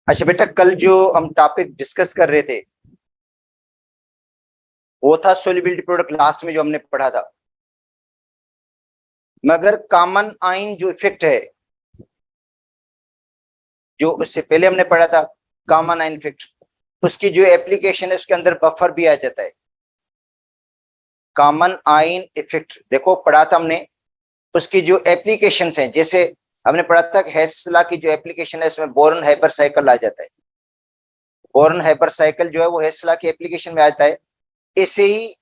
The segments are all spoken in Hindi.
अच्छा बेटा, कल जो हम टॉपिक डिस्कस कर रहे थे वो था सोल्युबिलिटी प्रोडक्ट, लास्ट में जो हमने पढ़ा था। मगर कॉमन आइन जो इफेक्ट है, जो उससे पहले हमने पढ़ा था कॉमन आइन इफेक्ट, उसकी जो एप्लीकेशन है उसके अंदर बफर भी आ जाता है। कॉमन आइन इफेक्ट देखो पढ़ा था हमने, उसकी जो एप्लीकेशंस हैं, जैसे हमने पढ़ा था हेस्ला की जो एप्लीकेशन है उसमें बोरन हाइपर साइकिल आ जाता है। बोरन हाइपर साइकिल जो है वो हेस्ला की एप्लीकेशन में आता है। ऐसे ही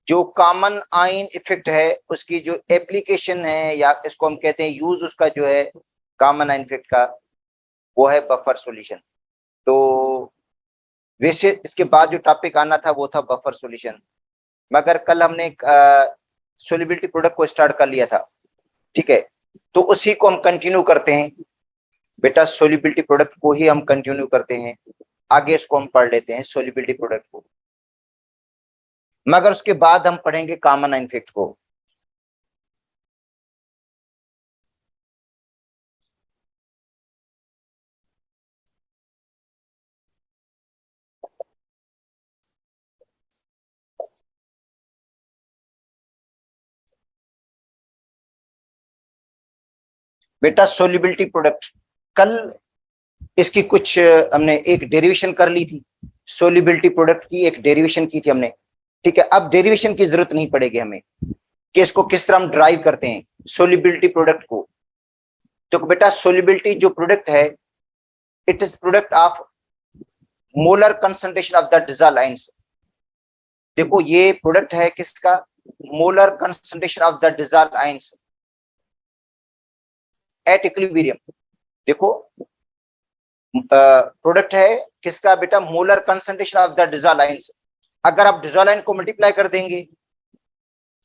जो कॉमन आइन इफेक्ट है उसकी जो एप्लीकेशन है, या इसको हम कहते हैं यूज, उसका जो है कॉमन आइन इफेक्ट का, वो है बफर सॉल्यूशन। तो वैसे इसके बाद जो टॉपिक आना था वो था बफर सॉल्यूशन, मगर कल हमने सोल्युबिलिटी प्रोडक्ट को स्टार्ट कर लिया था। ठीक है, तो उसी को हम कंटिन्यू करते हैं बेटा, सोल्युबिलिटी प्रोडक्ट को ही हम कंटिन्यू करते हैं। आगे इसको हम पढ़ लेते हैं सोल्युबिलिटी प्रोडक्ट को, मगर उसके बाद हम पढ़ेंगे कॉमन आइन इफेक्ट को। बेटा सोल्युबिलिटी प्रोडक्ट, कल इसकी कुछ हमने एक डेरिवेशन कर ली थी, सोल्युबिलिटी प्रोडक्ट की एक डेरिवेशन की थी हमने। ठीक है, अब डेरिवेशन की जरूरत नहीं पड़ेगी हमें कि इसको किस तरह हम ड्राइव करते हैं सोल्युबिलिटी प्रोडक्ट को। तो बेटा सोल्युबिलिटी जो प्रोडक्ट है, it is product of molar concentration of the dissolved ions. देखो ये प्रोडक्ट है किसका, molar concentration of the dissolved ions at equilibrium. देखो प्रोडक्ट है किसका बेटा, molar concentration of the dissolved ions. अगर आप डिसॉल्व्ड आयन को मल्टीप्लाई कर देंगे,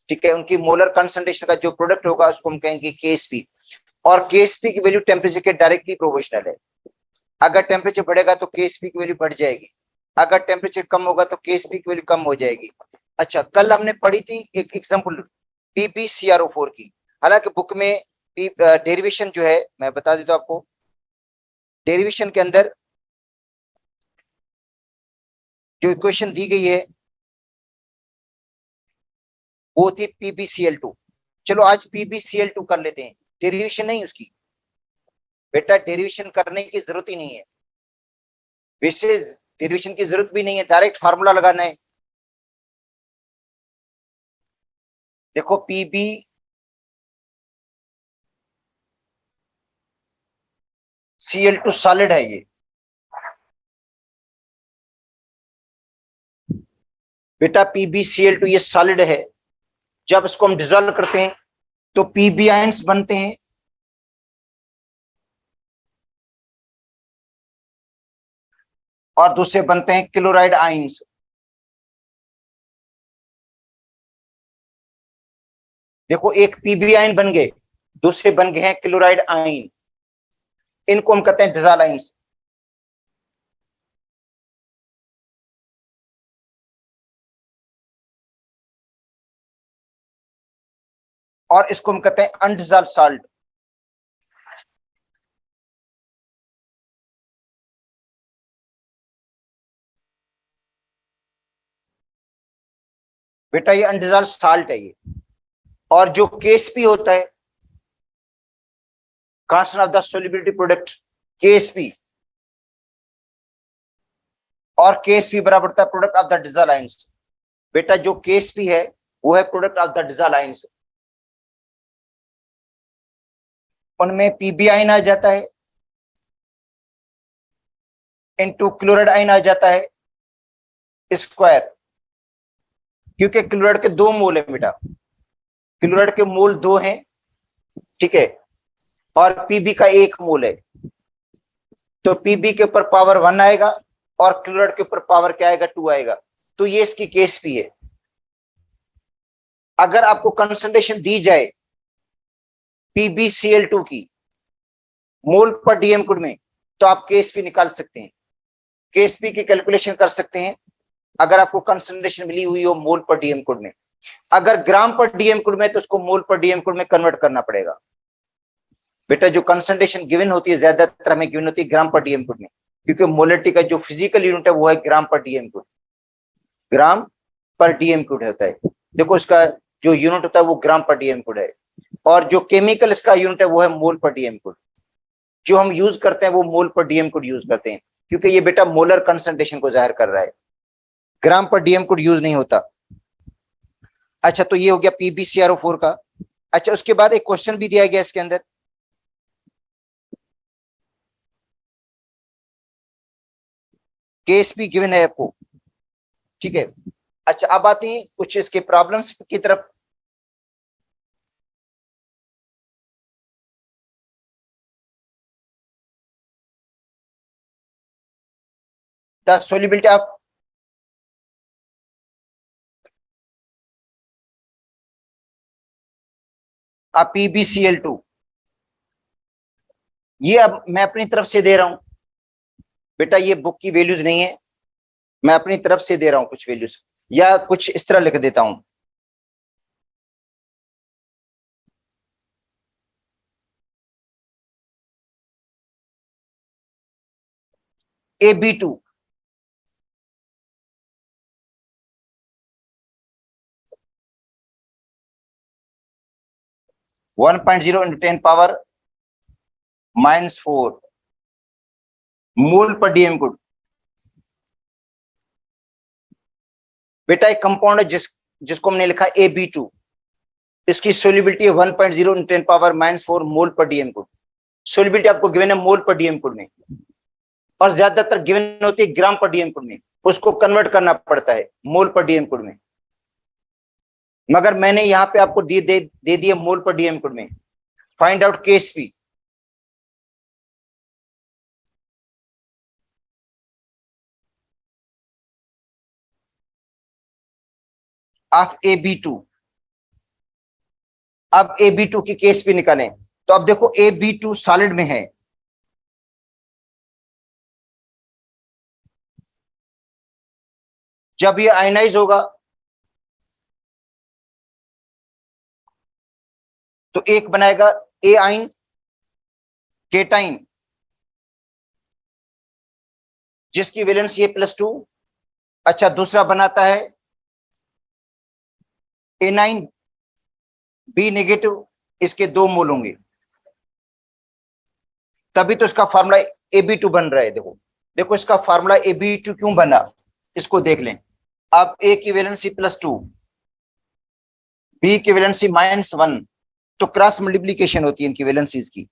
ठीक है, उनकी मोलर कंसंट्रेशन का जो प्रोडक्ट होगा उसको हम कहेंगे केएसपी। और केएसपी की वैल्यू टेम्परेचर के डायरेक्टली प्रोपोर्शनल है। अगर टेम्परेचर बढ़ेगा तो केएसपी की वैल्यू बढ़ जाएगी, अगर टेम्परेचर कम होगा तो केएसपी की वैल्यू कम हो जाएगी। अच्छा, कल हमने पढ़ी थी एक एग्जांपल PbCrO4 की। हालांकि बुक में डेरिवेशन जो है मैं बता देता हूं आपको, डेरिवेशन के अंदर जो इक्वेशन दी गई है वो थी PbCl2। चलो आज PbCl2 कर लेते हैं, डेरिवेशन नहीं उसकी। बेटा डेरिवेशन करने की जरूरत ही नहीं है, वैसे डेरिवेशन की जरूरत भी नहीं है, डायरेक्ट फार्मूला लगाना है। देखो PbCl2 सॉलिड है ये बेटा, PbCl2 ये सॉलिड है। जब इसको हम डिसॉल्व करते हैं तो Pb आयंस बनते हैं, और दूसरे बनते हैं क्लोराइड आयंस। देखो एक Pb आयन बन गए, दूसरे बन गए हैं क्लोराइड आयन, इनको हम कहते हैं डिसॉल्व आयंस। और इसको हम कहते हैं अनडिसॉल्व सॉल्ट। बेटा ये अनडिसॉल्व सॉल्ट है ये। और जो केएसपी होता है, constant of the solubility product, Ksp, और केएसपी बराबर होता है product of the dissolve ions. बेटा जो केएसपी है वो है product of the dissolve ions. उनमें Pb आयन आ जाता है, इनटू क्लोराइड आयन आ जाता है स्क्वायर, क्योंकि क्लोराइड के दो मोल है बेटा, क्लोराइड के मोल दो हैं, ठीक है, और Pb का एक मोल है। तो Pb के ऊपर पावर 1 आएगा और क्लोराइड के ऊपर पावर क्या आएगा, 2 आएगा। तो ये इसकी केएसपी है। अगर आपको कंसंट्रेशन दी जाए PbCl2 की मोल पर डीएम कुड में, तो आप केएसपी निकाल सकते हैं, केएसपी की कैलकुलेशन कर सकते हैं अगर आपको कंसंट्रेशन मिली हुई हो मोल पर डीएम कुड में। अगर ग्राम पर डीएम कुड में तो उसको मोल पर डीएम कुड में कन्वर्ट करना पड़ेगा। बेटा जो कंसंट्रेशन गिवन होती है ज्यादातर हमें गिवन होती है ग्राम पर डी इनपुट में, क्योंकि मोलरिटी का जो फिजिकल यूनिट है वो है ग्राम पर डी इनपुट, ग्राम पर डी इनपुट होता है। देखो इसका जो यूनिट होता है वो ग्राम पर डी इनपुट है, और जो केमिकल इसका यूनिट है वो है मोल पर डी इनपुट। जो हम यूज करते हैं वो मोल पर डी इनपुट यूज करते हैं, क्योंकि ये बेटा मोलर कंसंट्रेशन को जाहिर कर रहा है, ग्राम पर डी इनपुट यूज नहीं होता। अच्छा तो ये हो गया PbCrO4 का। अच्छा उसके बाद एक क्वेश्चन भी दिया गया इसके अंदर, केस भी गिवन है आपको, ठीक है। अच्छा अब आते हैं कुछ इसके प्रॉब्लम्स की तरफ। द सोल्युबिलिटी ऑफ PbCl2, ये अब मैं अपनी तरफ से दे रहा हूं बेटा, ये बुक की वैल्यूज नहीं है, मैं अपनी तरफ से दे रहा हूं कुछ वैल्यूज, या कुछ इस तरह लिख देता हूं। AB2 1.0 into 10 पावर -4 मोल पर डीएम गुड। बेटा एक कंपाउंड है जिसको हमने लिखा AB2, इसकी सोल्युबिलिटी है 1.0 into 10 पावर -4 मोल पर डीएम गुड। सोल्युबिलिटी आपको गिवन है मोल पर डीएम गुड में, और ज्यादातर गिवन होती है ग्राम पर डीएम गुड में, उसको कन्वर्ट करना पड़ता है मोल पर डीएम गुड में, मगर मैंने यहाँ पे आपको दे दिए मोल पर डीएम गुड में। Find out KSP of AB2। अब AB2 की KSP निकालें, तो अब देखो AB2 सॉलिड में है, जब ये आयनाइज होगा तो एक बनाएगा ए आइन केटाइन, जिसकी वैलेंस ये +2। अच्छा दूसरा बनाता है A9 B नेगेटिव, इसके 2 मोल होंगे, तभी तो इसका फार्मूला AB2 बन रहा है। देखो देखो इसका फार्मूला AB2 क्यों बना, इसको देख लें। अब A की वैलेंसी +2, B की वैलेंसी -1, तो क्रॉस मल्टीप्लीकेशन होती है इनकी वैलेंसीज की।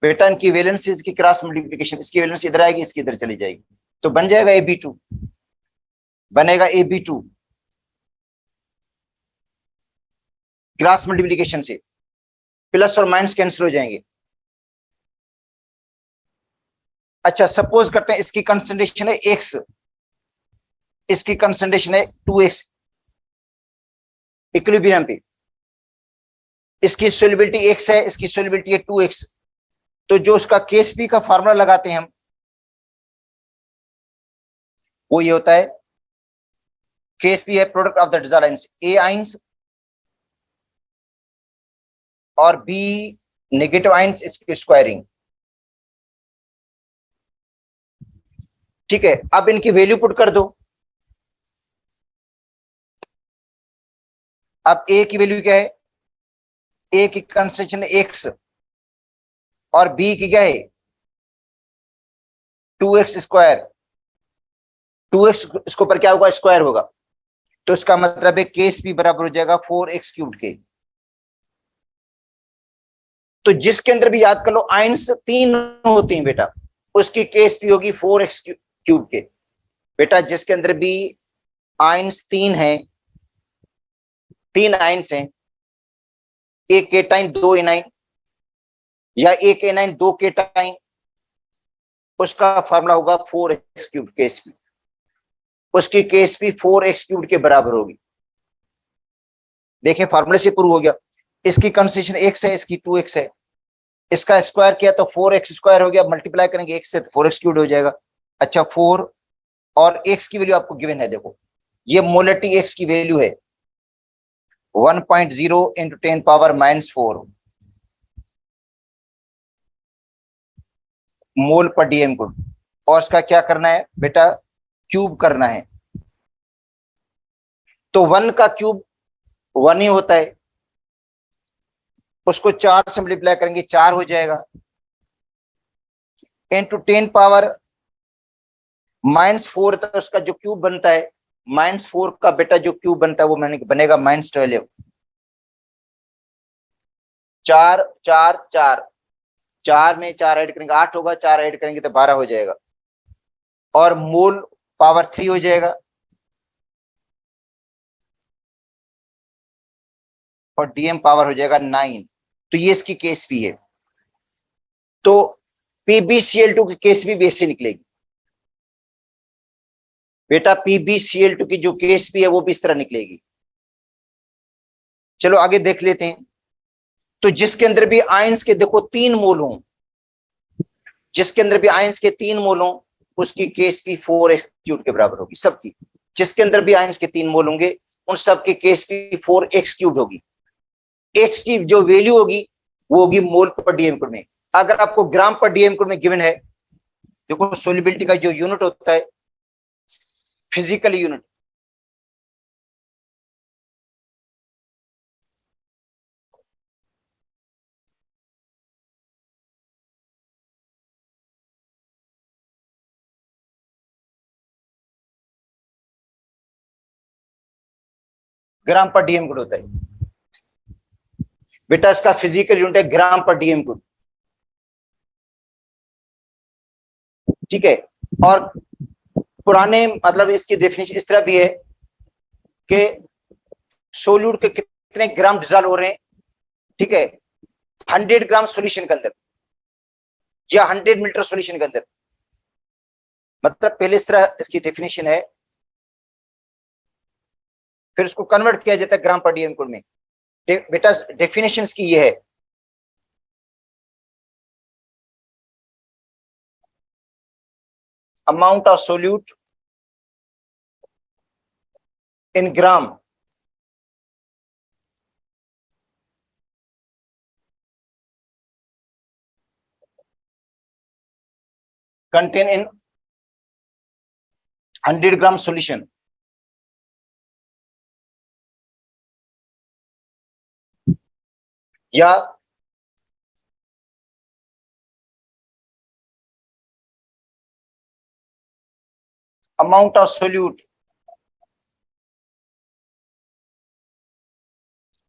बेटा इनकी वैलेंसीज की क्रॉस मल्टीप्लीकेशन, इसकी वैलेंसी इधर आएगी, इसकी इधर चली जाएगी, तो बन जाएगा AB2, बनेगा AB2 क्रॉस मल्टीप्लीकेशन से, प्लस और माइनस कैंसिल हो जाएंगे। अच्छा सपोज करते हैं इसकी कंसंट्रेशन है X, इसकी कंसंट्रेशन है 2X इक्विलिब्रियम पे, इसकी सोल्युबिलिटी X है, इसकी सोल्युबिलिटी है 2X, तो जो उसका KSP का फार्मूला लगाते हैं हम, वो ये होता है KSP है product of the dissolved ions, A ions और B नेगेटिव आयंस, इसकी स्क्वायरिंग। ठीक है अब इनकी वैल्यू पुट कर दो। अब A की वैल्यू क्या है, A की कंसंट्रेशन X और B की क्या है 2X स्क्वायर, 2X इसके ऊपर क्या होगा स्क्वायर होगा, तो इसका मतलब है KSP बराबर हो जाएगा 4X क्यूब के। तो जिसके अंदर भी याद कर लो आयंस 3 होती हैं बेटा, उसकी KSP होगी 4X क्यूब के। बेटा जिसके अंदर भी आयंस 3 है, 3 आयंस हैं, एक केटाइन 2 एनाइन, या एक एनाइन 2 केटाइन, उसका फार्मूला होगा 4X क्यूब KSP, उसकी KSP 4X क्यूब के बराबर होगी। देखिए फार्मूले से प्रूव हो गया, इसकी कंसंट्रेशन X है, इसकी 2X है, इसका स्क्वायर किया तो 4X स्क्वायर हो गया, मल्टीप्लाई करेंगे X से तो 4X क्यूब हो जाएगा। अच्छा 4 और X की वैल्यू आपको गिवन है, देखो ये मोलरिटी X की वैल्यू है 1.0 into 10 पावर -4, मोल पर डीएम कोड, और इसका क्या करना है बेटा, क्यूब करना है। तो 1 का क्यूब 1 ही होता है, उसको 4 से मल्टीप्लाई करेंगे 4 हो जाएगा, इंटू 10 पावर -4, तो उसका जो क्यूब बनता है -4 का बेटा जो क्यूब बनता है वो बनेगा -12। 4 4 4, 4 में 4 ऐड करेंगे 8 होगा, 4 ऐड करेंगे तो 12 हो जाएगा, और मोल पावर 3 हो जाएगा, और डीएम पावर हो जाएगा 9। तो ये इसकी केस भी है। तो PbCl2 की केस भी ऐसे निकलेगी बेटा, PbCl2 की जो केस भी है वो भी इस तरह निकलेगी। चलो आगे देख लेते हैं। तो जिसके अंदर भी आयंस के देखो 3 मोल हों, जिसके अंदर भी आयंस के 3 मोल हों, उसकी केस भी 4x³ के बराबर होगी सबकी। जिसके अंदर भी आयंस के 3 मोल होंगे उन सबकी केस भी 4x³ होगी। एक्स की जो वैल्यू होगी वो होगी मोल पर डीएम कोड में। अगर आपको ग्राम पर डीएम कोड में गिवन है, देखो सोल्युबिलिटी का जो यूनिट होता है, फिजिकल यूनिट, ग्राम पर डीएम कोड होता है बेटा, इसका फिजिकल यूनिट है ग्राम पर डीएम कोड, ठीक है। और पुराने मतलब इसकी डेफिनेशन इस तरह भी है कि सोल्यूट के कितने ग्राम डिजॉल्व हो रहे हैं, ठीक है, 100 ग्राम सॉल्यूशन के अंदर या 100 मिलीलीटर सॉल्यूशन के अंदर। मतलब पहले इस तरह इसकी डेफिनेशन है, फिर उसको कन्वर्ट किया जाता है ग्राम पर डीएम कोड में। बेटा डेफिनेशंस की ये है, amount of solute in gram contain in 100 gram solution, या amount of solute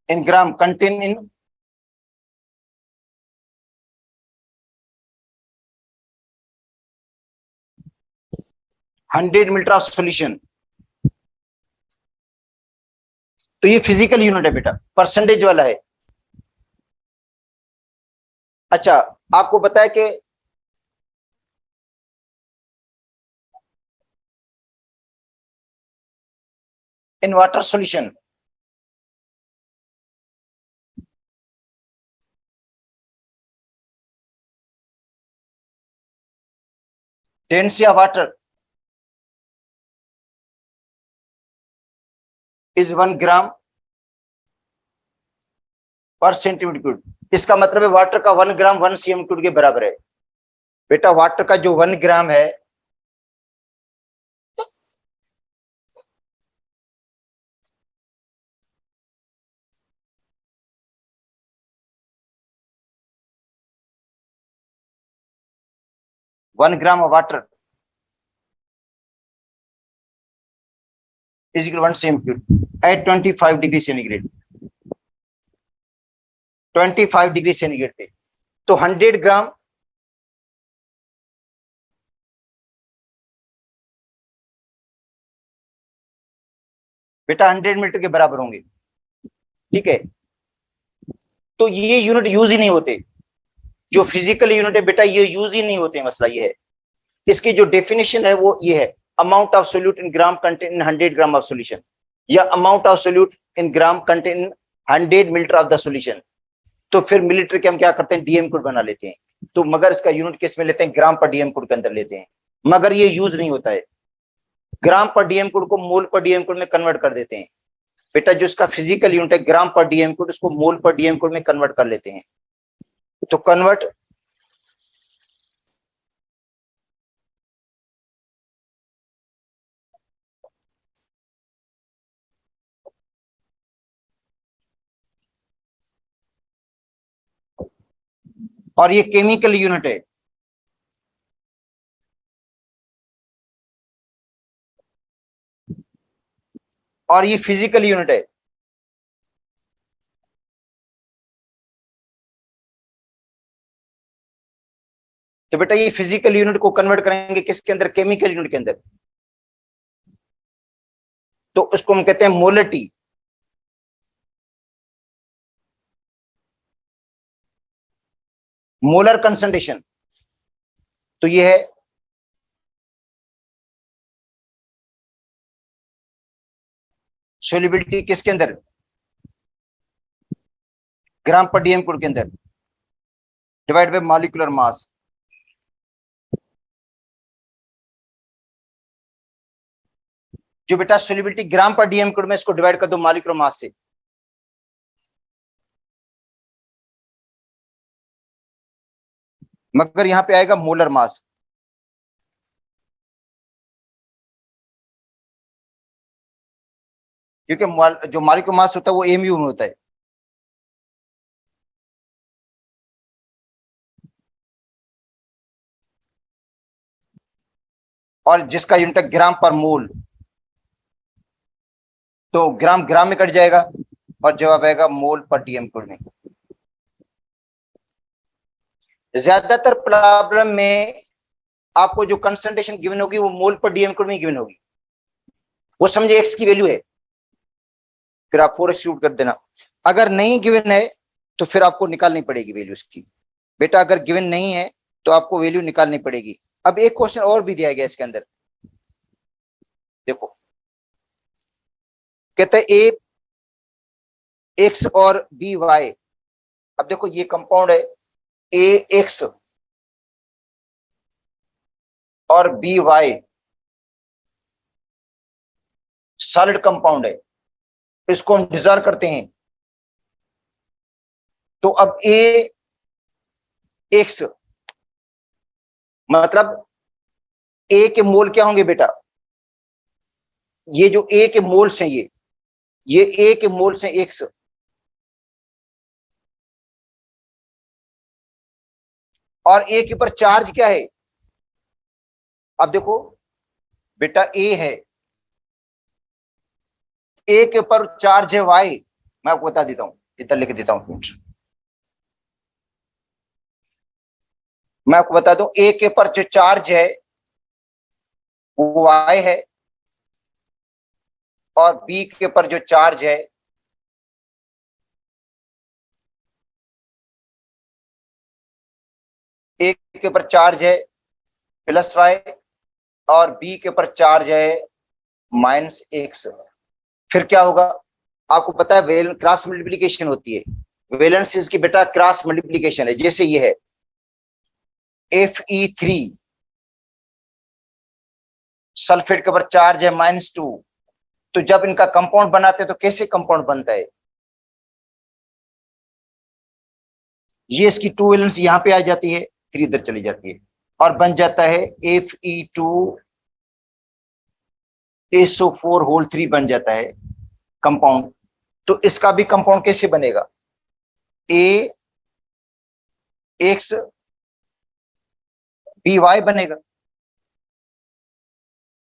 in gram contain in 100 millilitre of solution. तो ये फिजिकल यूनिट है बेटा, परसेंटेज वाला है। अच्छा, आपको बताया कि in water solution density of water is 1 ग्राम पर सेंटीमीटर क्यूब। इसका मतलब है वाटर का 1 ग्राम 1 cm³ के बराबर है बेटा। वाटर का जो 1 ग्राम है, one gram of water is equal 1 cm³ at 25 degree centigrade, 25 degree centigrade पे। तो 100 ग्राम बेटा 100 मीटर के बराबर होंगे, ठीक है। तो ये यूनिट यूज ही नहीं होते, जो फिजिकल यूनिट है बेटा ये यूज ही नहीं होते, मसला ये है। इसकी जो डेफिनेशन है वो ये है, amount of solute in gram content in 100 gram of solution, या amount of solute in gram content in 100 millilitre of the solution. तो फिर मिलीलीटर के हम क्या करते हैं, डीएम कोड बना लेते हैं। तो मगर इसका यूनिट किस में लेते हैं, ग्राम पर डीएम कोड के अंदर लेते हैं, मगर ये यूज नहीं होता है। ग्राम पर डीएम कोड को मोल पर डीएम कोड में कन्वर्ट कर देते हैं बेटा। जो इसका फिजिकल यूनिट है ग्राम पर डीएम कोड, उसको मोल पर डीएम कोड में कन्वर्ट कर लेते हैं। तो कन्वर्ट और ये केमिकल यूनिट है। और ये फिजिकल यूनिट है। तो बेटा ये फिजिकल यूनिट को कन्वर्ट करेंगे किसके अंदर, केमिकल यूनिट के अंदर। तो उसको हम कहते हैं मोलरिटी। Molar concentration. तो ये है सोल्युबिलिटी किसके अंदर, ग्राम पर डीएम क्यूब के अंदर, डिवाइड बाय मॉलिक्यूलर मास। जो बेटा सोल्युबिलिटी ग्राम पर डीएम क्यूब में, इसको डिवाइड कर दो मॉलिक्यूलर मास से। मगर यहां पे आएगा मोलर मास। क्योंकि जो मॉलिक्यूलर मास होता है वो एमयू में होता है। और जिसका यूनिट है ग्राम पर मोल, तो ग्राम ग्राम में कट जाएगा और जवाब आएगा मोल पर डीएम क्यूब में। ज्यादातर प्रॉब्लम में आपको जो कंसंट्रेशन गिवन होगी वो मोल पर डीएम क्यूब में गिवन होगी। वो समझे एक्स की वैल्यू है, फिर आप 4 शूट कर देना। अगर नहीं गिवन है तो फिर आपको निकालनी पड़ेगी वैल्यू उसकी। बेटा अगर गिवन नहीं है तो आपको वैल्यू निकालनी पड़ेगी। अब एक क्वेश्चन और भी दिया गया इसके अंदर, देखो कहते हैं ए एक्स और बी वाई। अब देखो ये कंपाउंड है ए एक्स और बी वाई, सॉलिड कंपाउंड है, इसको हम डिजॉल्व करते हैं। तो अब ए एक्स मतलब ए के मोल क्या होंगे बेटा, ये जो ए के मोल्स हैं ये ए के मोल्स हैं एक्स, और ए के ऊपर चार्ज क्या है। अब देखो बेटा ए है, ए के ऊपर चार्ज है वाई। मैं आपको बता देता हूं, इधर लिख देता हूं, मैं आपको बता दूं ए के ऊपर जो चार्ज है वो वाई है, और बी के ऊपर जो चार्ज है ए के ऊपर चार्ज है प्लस वाई, और बी के ऊपर चार्ज है माइनस एक्स। फिर क्या होगा, आपको पता है क्रॉस मल्टीप्लीकेशन होती है। वैलेंस इसकी बेटा क्रॉस मल्टीप्लीकेशन है। जैसे ये है Fe3, सल्फेट के ऊपर चार्ज है -2। तो जब इनका कंपाउंड बनाते हैं तो कैसे कंपाउंड बनता है, ये इसकी 2 वैलेंस यहां पे आ जाती है, फिर इधर चली जाती है और बन जाता है Fe2SO4 बन जाता है कंपाउंड। तो इसका भी कंपाउंड कैसे बनेगा, ए एक्स बी वाई बनेगा।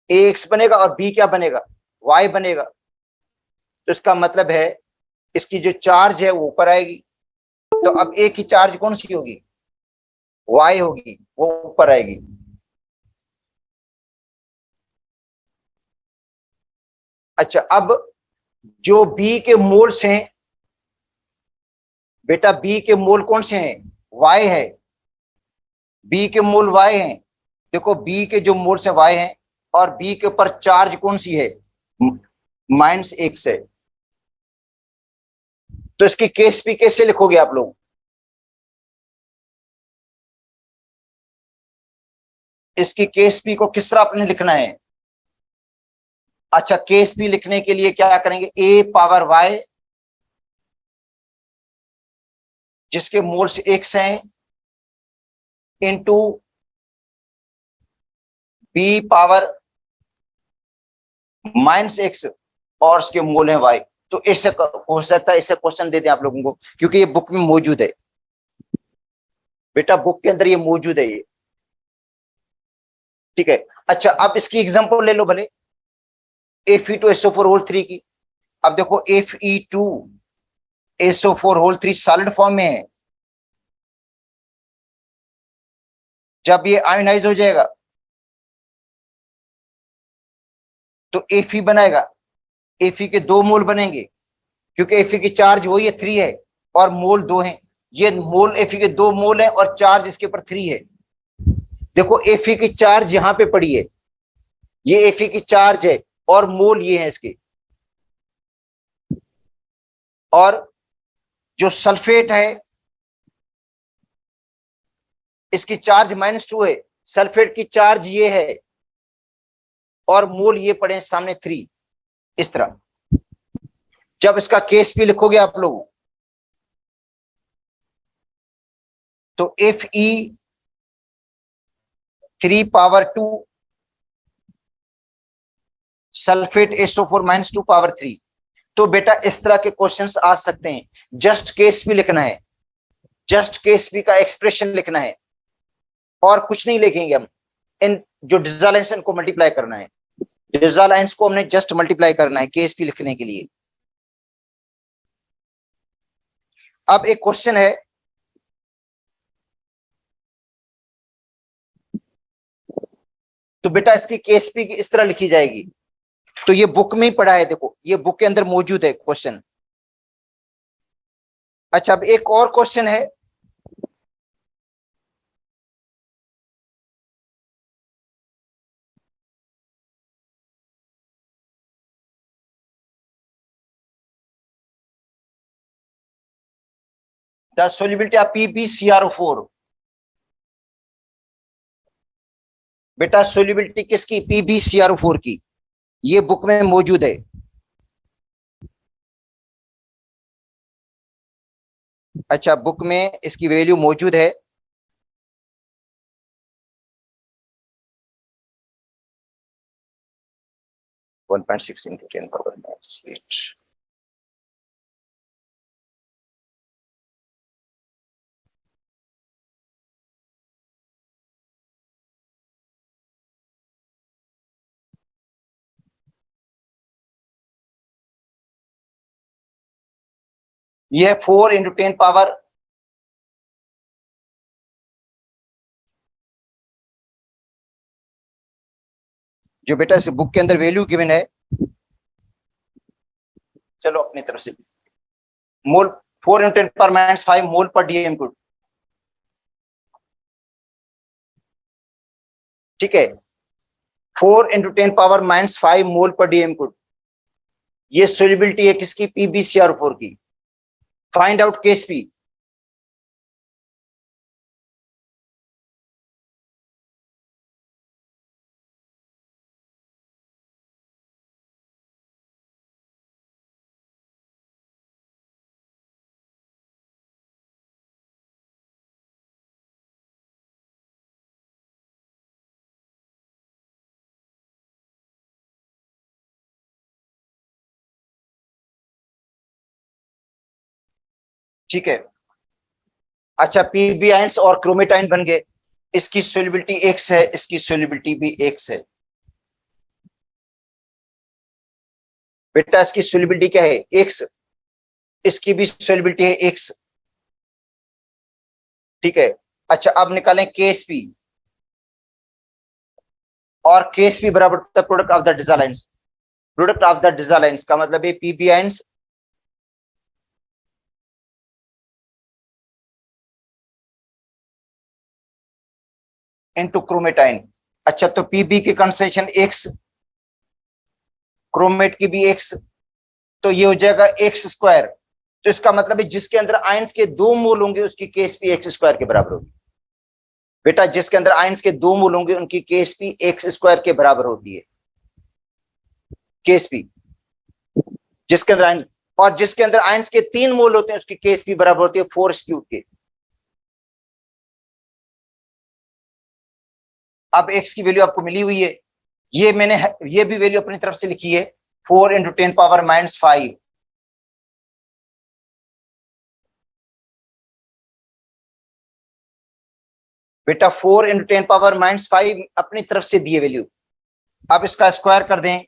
ए एक्स बनेगा और बी क्या बनेगा, वाई बनेगा। तो इसका मतलब है इसकी जो चार्ज है वो ऊपर आएगी। तो अब ए की चार्ज कौन सी होगी, वाई होगी, वो ऊपर आएगी। अच्छा, अब जो बी के मोल्स हैं बेटा, बी के मोल कौन से हैं, वाई है, बी के मोल वाई हैं। देखो बी के जो मोल्स हैं वाई हैं, और बी के ऊपर चार्ज कौन सी है, -x है। तो इसकी केस पी कैसे लिखोगे आप लोग, इसकी केस पी को किस तरह आपने लिखना है। अच्छा, केस पी लिखने के लिए क्या करेंगे, ए पावर वाई जिसके मोल्स x हैं इंटू बी पावर -x और उसके मोल है y। तो ऐसे हो सकता है, ऐसे क्वेश्चन देते हैं आप लोगों को, क्योंकि ये बुक में मौजूद है। बेटा बुक के अंदर ये मौजूद है ये, ठीक है। अच्छा अब इसकी एग्जांपल ले लो भले, Fe2SO4 की। अब देखो Fe2SO4 सॉलिड फॉर्म में है, जब ये आयोनाइज हो जाएगा तो Fe बनाएगा, Fe के 2 मोल बनेंगे, क्योंकि Fe की चार्ज वही है 3 है और मोल 2 हैं। ये मोल Fe के 2 मोल है और चार्ज इसके ऊपर 3 है। देखो Fe की चार्ज यहां पे पड़ी है, ये Fe की चार्ज है और मोल ये है इसके। और जो सल्फेट है इसकी चार्ज -2 है, सल्फेट की चार्ज ये है और मोल ये पड़े हैं सामने 3। इस तरह जब इसका केस भी लिखोगे आप लोग तो Fe3 ^ 2 सल्फेट SO4 -2 ^ 3। तो बेटा इस तरह के क्वेश्चंस आ सकते हैं। जस्ट केस भी लिखना है, जस्ट केस भी का एक्सप्रेशन लिखना है और कुछ नहीं लिखेंगे हम। इन जो डिसॉल्वेंस को मल्टीप्लाई करना है, डिसॉल्वेंस को हमने जस्ट मल्टीप्लाई करना है केस भी लिखने के लिए। अब एक क्वेश्चन है, तो बेटा इसकी केस भी इस तरह लिखी जाएगी। तो ये बुक में ही पढ़ा है, देखो ये बुक के अंदर मौजूद है क्वेश्चन। अच्छा अब एक और क्वेश्चन है, द सोल्युबिलिटी ऑफ PbCrO4। बेटा सोल्युबिलिटी किसकी? PbCrO4 की, ये बुक में मौजूद है। अच्छा बुक में इसकी वैल्यू मौजूद है। वन 1.6 × 10⁻⁸। ये 4 × 10⁻, जो बेटा इस बुक के अंदर वैल्यू गिवन है, चलो अपनी तरफ से मोल 4 × 10⁻⁵ मोल पर DM गुड, ठीक है। 4 × 10⁻⁵ मोल पर DM गुड, ये सोल्युबिलिटी है किसकी? PbCrO4 की। Find out Ksp। ठीक है। अच्छा Pb आयंस और क्रोमेटाइन बन गए, इसकी सोल्युबिलिटी X है, इसकी सोल्युबिलिटी भी X है। बेटा इसकी सोल्युबिलिटी क्या है? X, इसकी भी सोल्युबिलिटी है X, ठीक है। अच्छा अब निकालें Ksp, और Ksp बराबर होता है product of the dissolvence. Product of the dissolvence का मतलब है Pb आयंस इनटू क्रोमेटाइन। अच्छा तो Pb की कंसंट्रेशन X, क्रोमेट की भी X, तो ये हो जाएगा X²। तो इसका मतलब है जिसके अंदर आयंस के 2 मोल होंगे उसकी Ksp X² के बराबर होगी। बेटा जिसके अंदर आयंस के 2 मोल होंगे उनकी Ksp X² के बराबर होती है। Ksp जिसके अंदर आयंस, और जिसके अंदर आयंस के 3 मोल होते हैं उसकी Ksp बराबर होती है 4³ के। अब X की वैल्यू आपको मिली हुई है, ये मैंने ये भी वैल्यू अपनी तरफ से लिखी है 4 × 10⁻⁵। बेटा 4 × 10⁻⁵ अपनी तरफ से दिए वैल्यू, अब इसका स्क्वायर कर दें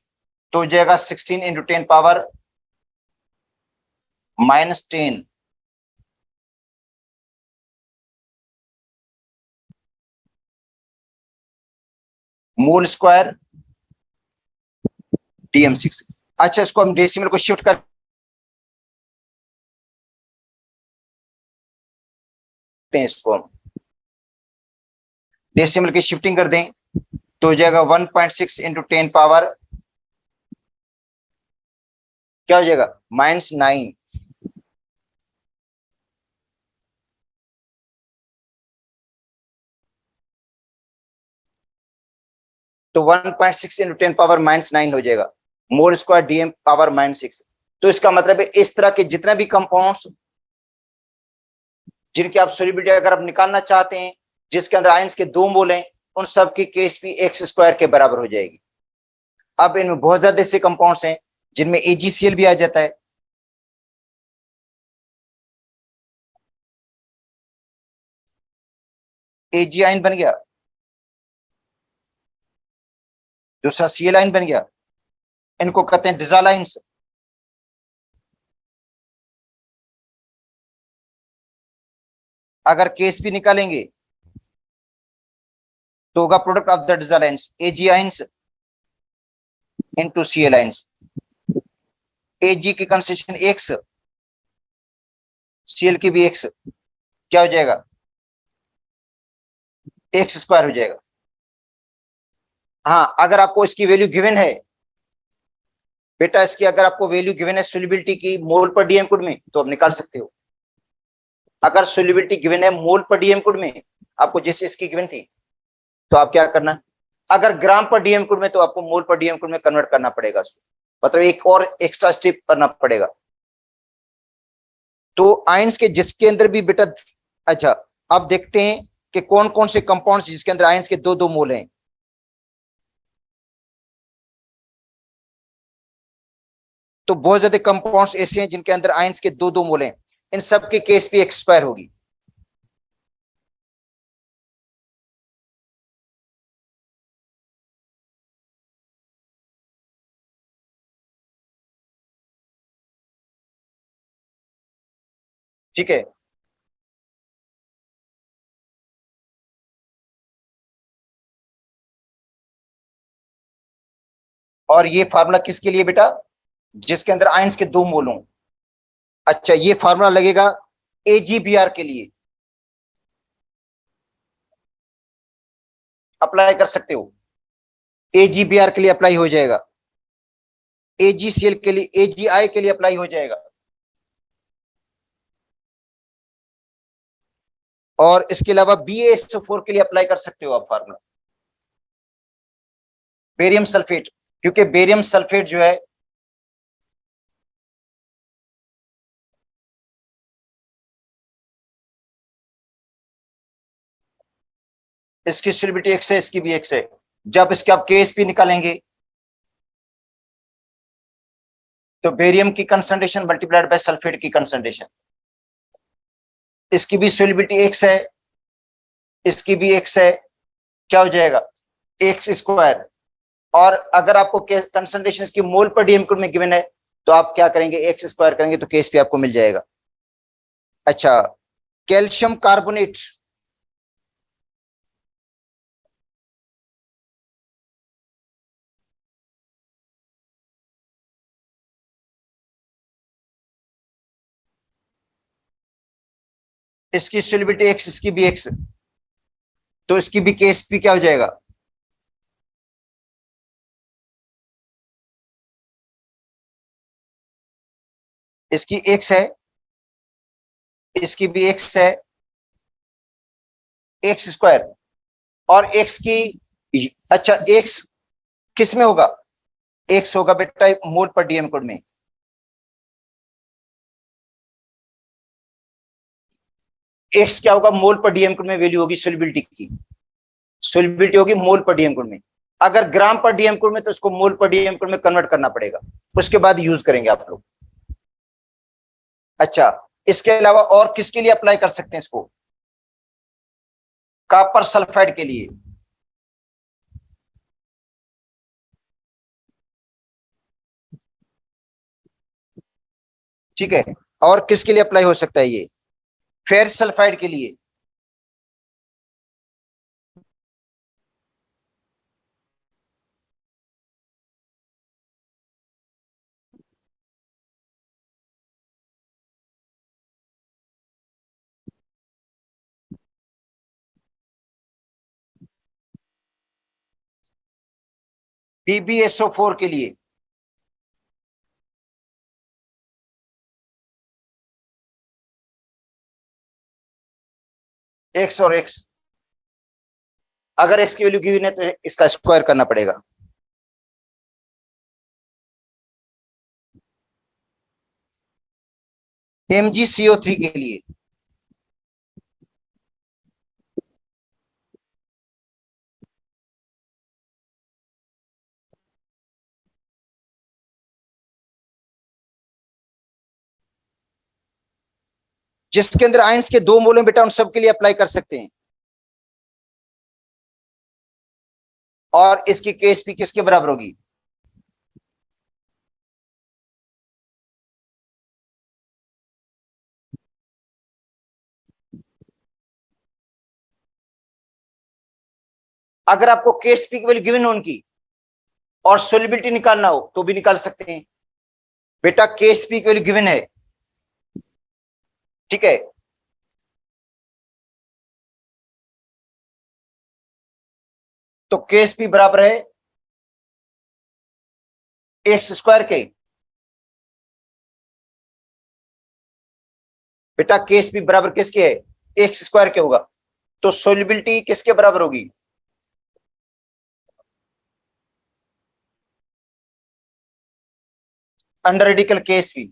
तो हो जाएगा 16 × 10⁻⁻10 मूल स्क्वायर DM6। अच्छा, इसको हम डेसिमल को शिफ्ट कर हैं, इसको हम डेसिमल की शिफ्टिंग कर दें तो हो जाएगा 1.6 × 10⁻, क्या हो जाएगा -9। तो 1.6 × 10⁻⁻9 हो जाएगा मोल स्क्वायर DM⁻⁻6। तो इसका मतलब है इस तरह के जितने भी कंपाउंड्स जिनकी आप सोल्युबिलिटी अगर आप निकालना चाहते हैं, जिसके अंदर आयंस के 2 मोल हैं, उन सब की Ksp x² के बराबर हो जाएगी। अब इनमें बहुत ज्यादा ऐसे कंपाउंड्स हैं जिनमें AgCl भी आ जाता है। Ag आयन बन गया, दूसरा Cl आयन बन गया, इनको कहते हैं डिसॉल्व आयंस। अगर Ksp निकालेंगे तो होगा product of the dissolve ions Ag ions into Cl ions. Ag की कंसेंट्रेशन x, Cl की भी x, क्या हो जाएगा x² हो जाएगा। हाँ, अगर आपको इसकी वैल्यू गिवन है बेटा, इसकी अगर आपको वैल्यू गिवन है सोल्युबिलिटी की मोल पर डीएम कुड में, तो आप निकाल सकते हो। अगर सोल्युबिलिटी गिवन है मोल पर डीएम कुड में, आपको जैसे इसकी गिवन थी, तो आप क्या करना, अगर ग्राम पर डीएम कुड में, तो आपको मोल पर डीएम कुड में कन्वर्ट करना पड़ेगा उसको, मतलब एक और एक्स्ट्रा स्टेप करना पड़ेगा। तो आयंस के जिसके अंदर भी बेटा, अच्छा अब देखते हैं कि कौन कौन से कंपाउंड्स जिसके अंदर आयंस के 2-2 मोल हैं। तो बहुत ज्यादा कंपाउंड्स ऐसे हैं जिनके अंदर आयंस के 2-2 मोल हैं, इन सब की Ksp x² होगी। ठीक है, और ये फार्मूला किसके लिए बेटा, जिसके अंदर आयंस के 2 मोल हों। अच्छा, ये फार्मूला लगेगा AgBr के लिए, अप्लाई कर सकते हो। AgBr के लिए अप्लाई हो जाएगा, AgCl के लिए, AgI के लिए अप्लाई हो जाएगा, और इसके अलावा BaSO4 के लिए अप्लाई कर सकते हो आप फार्मूला, बेरियम सल्फेट, क्योंकि बेरियम सल्फेट जो है इसकी सोल्युबिलिटी x है, इसकी भी x है। जब इसके आप Ksp निकालेंगे तो बेरियम की कंसंट्रेशन मल्टीप्लाइड बाय सल्फेट की कंसंट्रेशन, इसकी भी सोल्युबिलिटी x है, इसकी भी x है, क्या हो जाएगा x²। और अगर आपको कंसंट्रेशन की मोल पर डीएम में गिवन है, तो आप क्या करेंगे x² करेंगे तो Ksp आपको मिल जाएगा। अच्छा, कैल्शियम कार्बोनेट, इसकी सोल्युबिलिटी x, इसकी भी x, तो इसकी भी Ksp क्या हो जाएगा, इसकी x है, इसकी भी x है, x², और x की, अच्छा x किस में होगा, x होगा बेटा मोल पर डीएम कोड में। x क्या होगा, मोल पर डीएम कोड में वैल्यू होगी सोल्युबिलिटी की, सोल्युबिलिटी होगी मोल पर डीएम कोड में। अगर ग्राम पर डीएम कोड में, तो उसको मोल पर डीएम कोड में कन्वर्ट करना पड़ेगा, उसके बाद यूज करेंगे आप लोग। अच्छा, इसके अलावा और किसके लिए अप्लाई कर सकते हैं इसको, कॉपर सल्फाइड के लिए, ठीक है। और किसके लिए अप्लाई हो सकता है ये? फेरस सल्फाइड के लिए, PbSO4 के लिए, एक्स और एक्स, अगर एक्स की वैल्यू गिवन है तो इसका स्क्वायर करना पड़ेगा। MgCO3 के लिए, जिसके अंदर आयंस के 2 मोल हैं बेटा, उन सब के लिए अप्लाई कर सकते हैं। और इसकी KSP किसके बराबर होगी? अगर आपको KSP की वैल्यू गिवन हो उनकी और सोलिबिलिटी निकालना हो तो भी निकाल सकते हैं। बेटा KSP की वैल्यू गिवन है, ठीक है, तो KSP बराबर है एक्स स्क्वायर के। बेटा KSP बराबर किसके है? एक्स स्क्वायर के होगा। तो सोलिबिलिटी किसके बराबर होगी? Under radical KSP।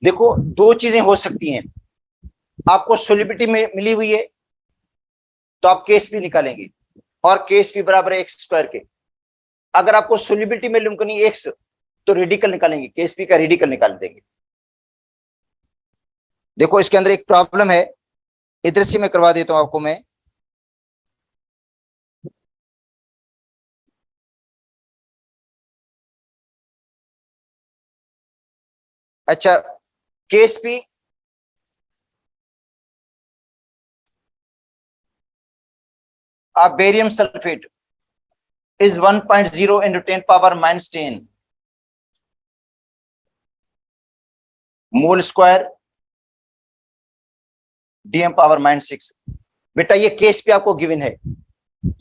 देखो दो चीजें हो सकती हैं, आपको सोलिबिलिटी में मिली हुई है तो आप KSP निकालेंगे और KSP बराबर है एक्स स्क्वायर के। अगर आपको सोलिबिलिटी में मालूम करनी एक्स तो रेडिकल निकालेंगे, KSP का रेडिकल निकाल देंगे। देखो इसके अंदर एक प्रॉब्लम है, इधर से मैं करवा देता हूं आपको मैं। अच्छा, KSP of barium sulfate is 1.0 into 10 power minus 10 mole square DM power minus 6। बेटा ये KSP आपको गिवन है,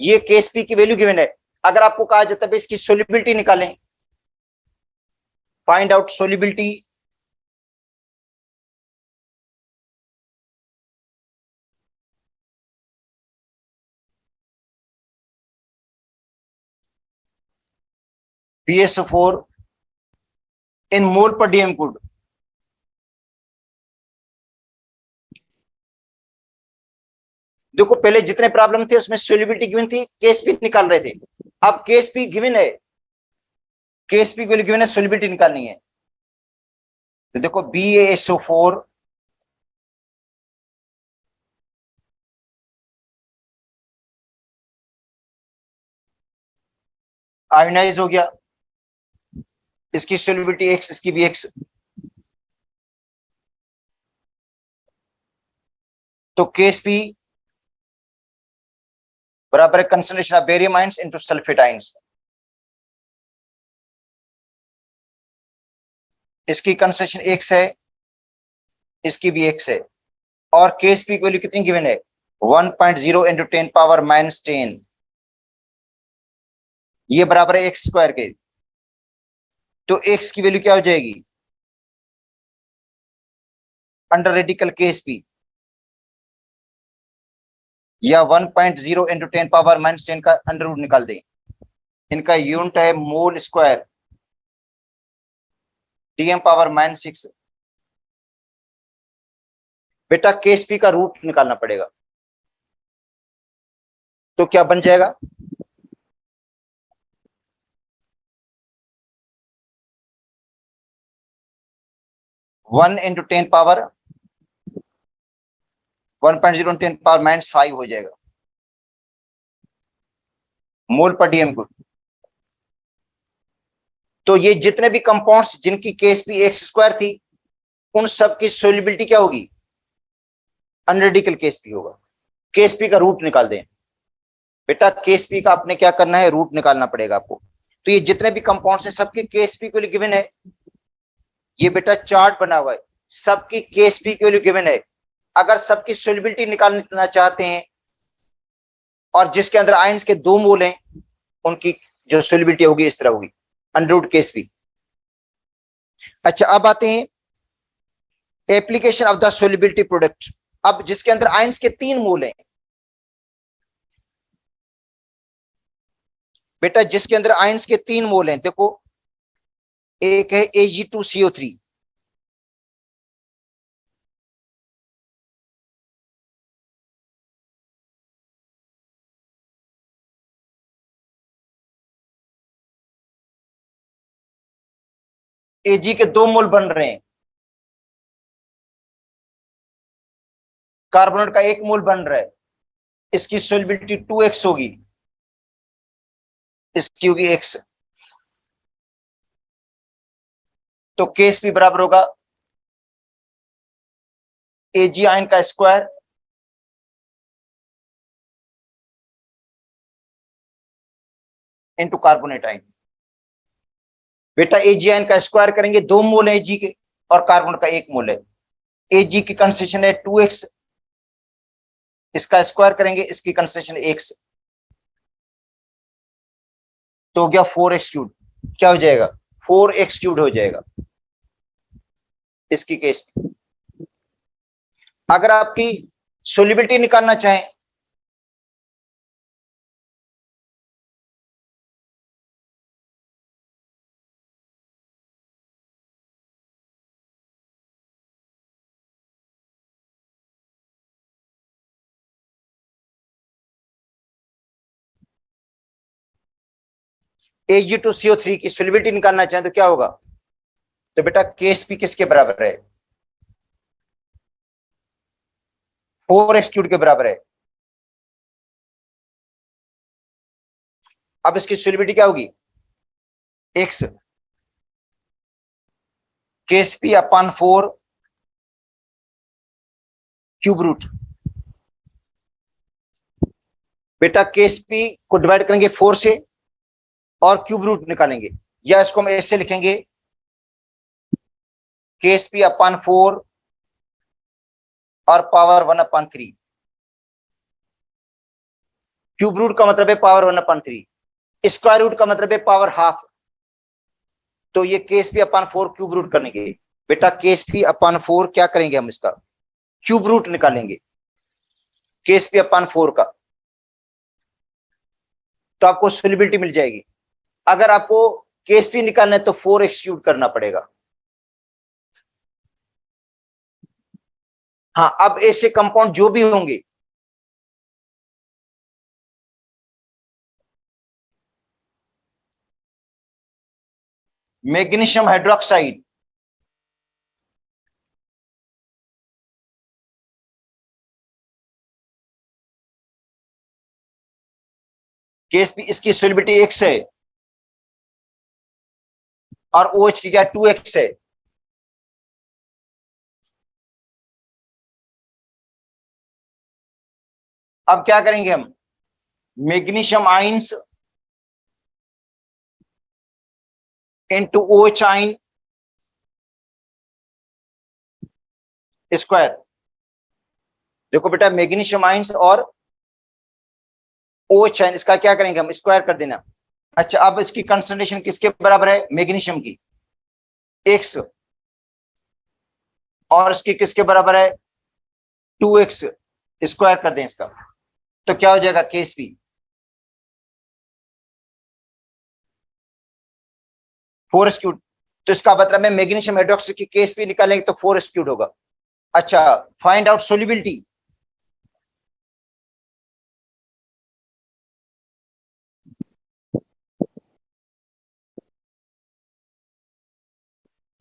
ये KSP की वैल्यू गिवन है। अगर आपको कहा जाता है इसकी सोलिबिलिटी निकालें, फाइंड आउट सोलिबिलिटी, PSO4 इन मोल पर DM कोड। देखो पहले जितने प्रॉब्लम थे उसमें सोलिबिलिटी गिवन थी, KSP निकाल रहे थे। अब KSP गिवन है, KSP की वैल्यू गिवन है, सोलिबिलिटी निकालनी है। तो देखो BaSO4 आयोनाइज हो गया, इसकी सोलिबिलिटी एक्स, इसकी भी एक्स, तो KSP बराबर है concentration of barium ions into sulphate ions. इसकी कंसंट्रेशन एक्स है, इसकी भी एक्स है, और KSP की वैल्यू कितनी गिवन है? 1.0 इंटू 10 पावर माइनस 10, ये बराबर है एक्स स्क्वायर के। तो एक्स की वैल्यू क्या हो जाएगी? अंडर रेडिकल KSP, या 1.0 इंटू 10 पावर माइनस 10 का अंडर रूट निकाल दें। इनका यूनिट है mole square DM power minus 6। बेटा KSP का रूट निकालना पड़ेगा, तो क्या बन जाएगा? 1 इंटू 10 पावर 1.0 10 पावर -5 हो जाएगा मोल पर डीएम। तो ये जितने भी कंपाउंड्स जिनकी केएसपी x² थी उन सब की सोल्युबिलिटी क्या होगी, अनरेडिकल केएसपी होगा। केएसपी का रूट निकाल दें बेटा, केएसपी का आपने क्या करना है, रूट निकालना पड़ेगा आपको। तो ये जितने भी कंपाउंड्स हैं सबके केएसपी के लिए गिवन है। ये बेटा चार्ट बना हुआ है, सबकी केएसपी के लिए गिवन है। अगर सबकी सोल्युबिलिटी निकालना चाहते हैं और जिसके अंदर आयंस के 2 मोल हैं उनकी जो सोल्युबिलिटी होगी इस तरह होगी, अंडर केएसपी। अच्छा अब आते हैं application of the solubility product. अब जिसके अंदर आयंस के 3 मोल हैं बेटा, जिसके अंदर आयंस के 3 मोल हैं, देखो एक है Ag2CO3, Ag के 2 मोल बन रहे हैं, कार्बोनेट का 1 मोल बन रहा है, इसकी सोल्युबिलिटी 2x होगी, इसकी होगी x। तो केएसपी बराबर होगा Ag आयन का स्क्वायर इंटू कार्बोनेट आयन। बेटा Ag आयन का स्क्वायर करेंगे, 2 मोल है Ag के और कार्बन का 1 मोल है। Ag की कंसेंट्रेशन है 2x, इसका स्क्वायर करेंगे, इसकी कंसेंट्रेशन 1 तो हो गया 4x³। क्या हो जाएगा, 4x³ हो जाएगा इसकी केस। अगर आपकी सोल्युबिलिटी निकालना चाहें Ag2CO3 की सोल्युबिलिटी निकालना चाहें तो क्या होगा, तो बेटा केएसपी किसके बराबर है, 4x³ के बराबर है। अब इसकी सोल्युबिलिटी क्या होगी, x KSP upon 4 cube root. बेटा केएसपी को डिवाइड करेंगे 4 से और क्यूब रूट निकालेंगे, या इसको हम ऐसे लिखेंगे केएसपी अपॉन 4 और पावर 1/3। क्यूब रूट का मतलब है पावर 1/3, स्क्वायर रूट का मतलब है पावर हाफ। तो ये केएसपी अपॉन 4 क्यूब रूट करेंगे। बेटा केएसपी अपॉन 4 क्या करेंगे, हम इसका क्यूब रूट निकालेंगे केएसपी अपॉन 4 का, तो आपको सोल्युबिलिटी मिल जाएगी। अगर आपको केएसपी निकालना है तो 4x³ करना पड़ेगा। हाँ, अब ऐसे कंपाउंड जो भी होंगे मैग्नीशियम हाइड्रोक्साइड, केएसपी इसकी सोल्युबिलिटी x है और OH की क्या 2x है। अब क्या करेंगे हम, मैग्नीशियम आइंस इंटू OH आइन स्क्वायर। देखो बेटा मैग्नीशियम आइंस और OH आइन, इसका क्या करेंगे हम, स्क्वायर कर देना। अच्छा अब इसकी कंसंट्रेशन किसके बराबर है, मैग्नीशियम की x, और इसकी किसके बराबर है 2x, स्क्वायर कर दें इसका, तो क्या हो जाएगा केएसपी 4x³। तो इसका मतलब है मैग्नीशियम हाइड्रोक्साइड की केएसपी निकालेंगे तो 4x³ होगा। अच्छा फाइंड आउट सोल्युबिलिटी,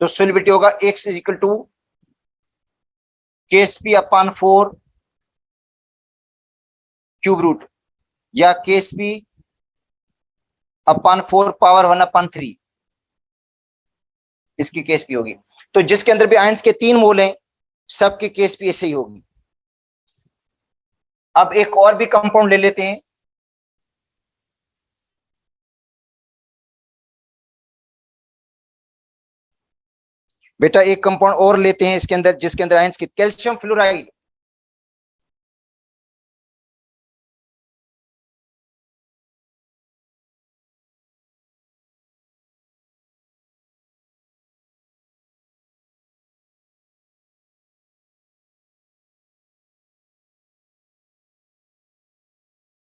तो सोल्युबिलिटी होगा x is equal to KSP upon 4 cube root या Ksp अपॉन 4 पावर 1/3 इसकी Ksp होगी। तो जिसके अंदर भी आयंस के 3 मोल हैं सबकी Ksp ऐसे ही होगी। अब एक और भी कंपाउंड ले लेते हैं, बेटा एक कंपाउंड और लेते हैं इसके अंदर, जिसके अंदर आयंस की, कैल्शियम फ्लोराइड।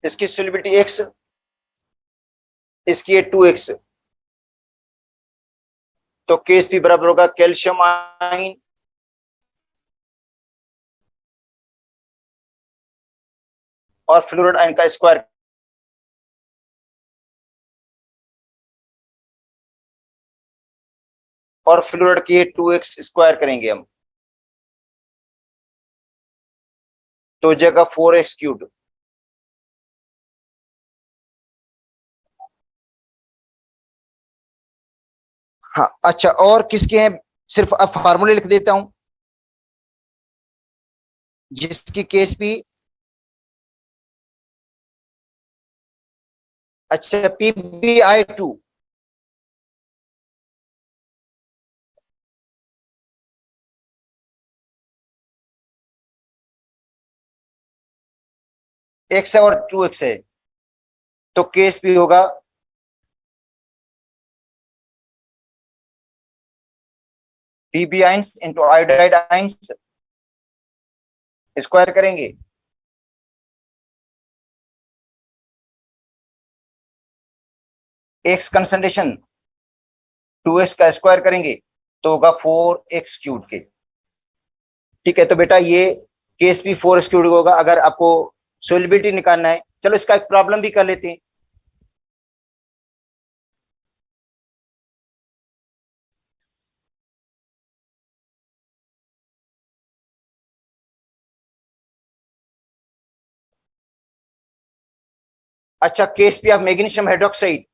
इसकी सोल्युबिलिटी x, इसकी है 2x। तो Ksp बराबर होगा कैल्शियम आयन और फ्लोराइड आयन का स्क्वायर। और फ्लोराइड की 2x स्क्वायर करेंगे हम, तो जगह 4x क्यूब। हाँ अच्छा, और किसके हैं, सिर्फ अब फार्मूले लिख देता हूं, जिसकी Ksp, अच्छा PbI2, x है और 2x है, तो Ksp होगा Pb ions into iodide ions, square करेंगे, x कंसंट्रेशन 2x का स्क्वायर करेंगे, तो होगा 4x क्यूब के। ठीक है, तो बेटा ये Ksp 4x क्यूब होगा। अगर आपको सोल्युबिलिटी निकालना है, चलो इसका एक प्रॉब्लम भी कर लेते हैं। अच्छा, Ksp of magnesium hydroxide,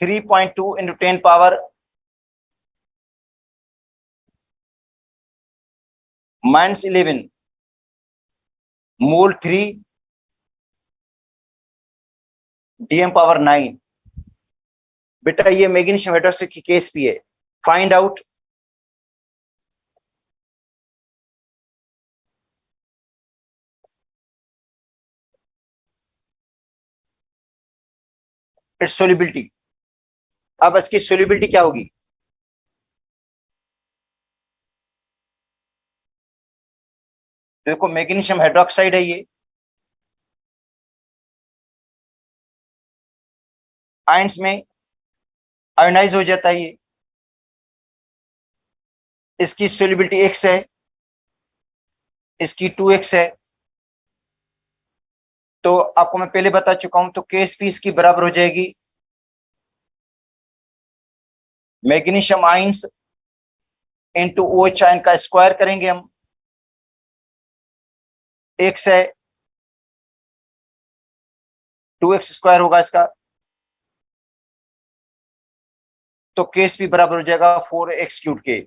-3.2 into 10 power -11 mole 3 DM power 9। बेटा ये मैग्नीशियम हाइड्रोक्साइड की Ksp है, फाइंड आउट इट्स सोल्युबिलिटी। अब इसकी सोल्युबिलिटी क्या होगी, देखो मैग्नीशियम हाइड्रोक्साइड है ये, आयंस में आयोनाइज हो जाता है ये, इसकी सोल्युबिलिटी x है, इसकी 2x है। तो आपको मैं पहले बता चुका हूं, तो Ksp इसकी बराबर हो जाएगी magnesium ions into OH ion का स्क्वायर करेंगे हम, x है 2x स्क्वायर होगा इसका, तो Ksp बराबर हो जाएगा 4x क्यूब के।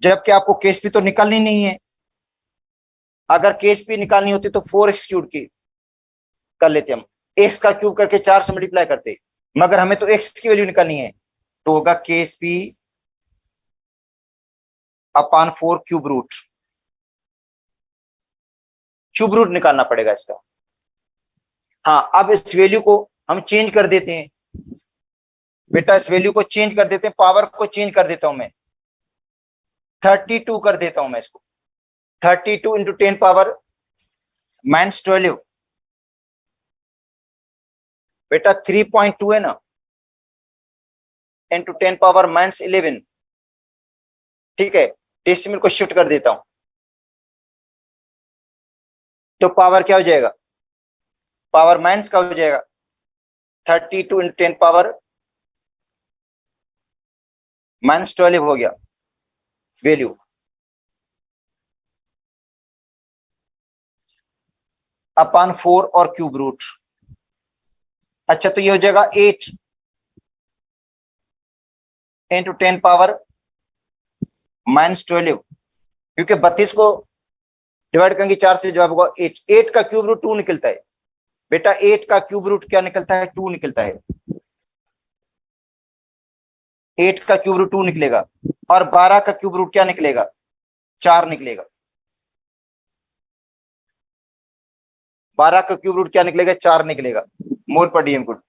जबकि आपको Ksp तो निकालनी नहीं है, अगर Ksp निकालनी होती तो 4x क्यूब की कर लेते हम, x का क्यूब करके 4 से मल्टीप्लाई करते, मगर हमें तो x की वैल्यू निकालनी है, तो होगा Ksp अपॉन 4 क्यूब रूट निकालना पड़ेगा इसका। हाँ, अब इस वैल्यू को हम चेंज कर देते हैं, बेटा इस वैल्यू को चेंज कर देते हैं, पावर को चेंज कर देता हूं मैं, 32 कर देता हूं मैं इसको, 32 इंटू 10 पावर -12। बेटा 3.2 है ना, इंटू 10 पावर -11। ठीक है, डेसिमल को शिफ्ट कर देता हूं, तो पावर क्या हो जाएगा, पावर माइनस का हो जाएगा, 32 इंटू 10 पावर -12 हो गया वैल्यू, अपॉन 4 और क्यूब रूट। अच्छा, तो ये हो जाएगा 8 इंटू 10 पावर -12, क्योंकि 32 को डिवाइड करेंगे 4 से, जवाब होगा 8। 8 का क्यूब रूट 2 निकलता है बेटा, 8 का क्यूब रूट क्या निकलता है? 2 निकलता है। 8 का क्यूब रूट 2 निकलेगा, और 12 का क्यूब रूट क्या निकलेगा? 4 निकलेगा। 12 का क्यूब रूट क्या निकलेगा? 4 निकलेगा, मोल पर डीएम कुल।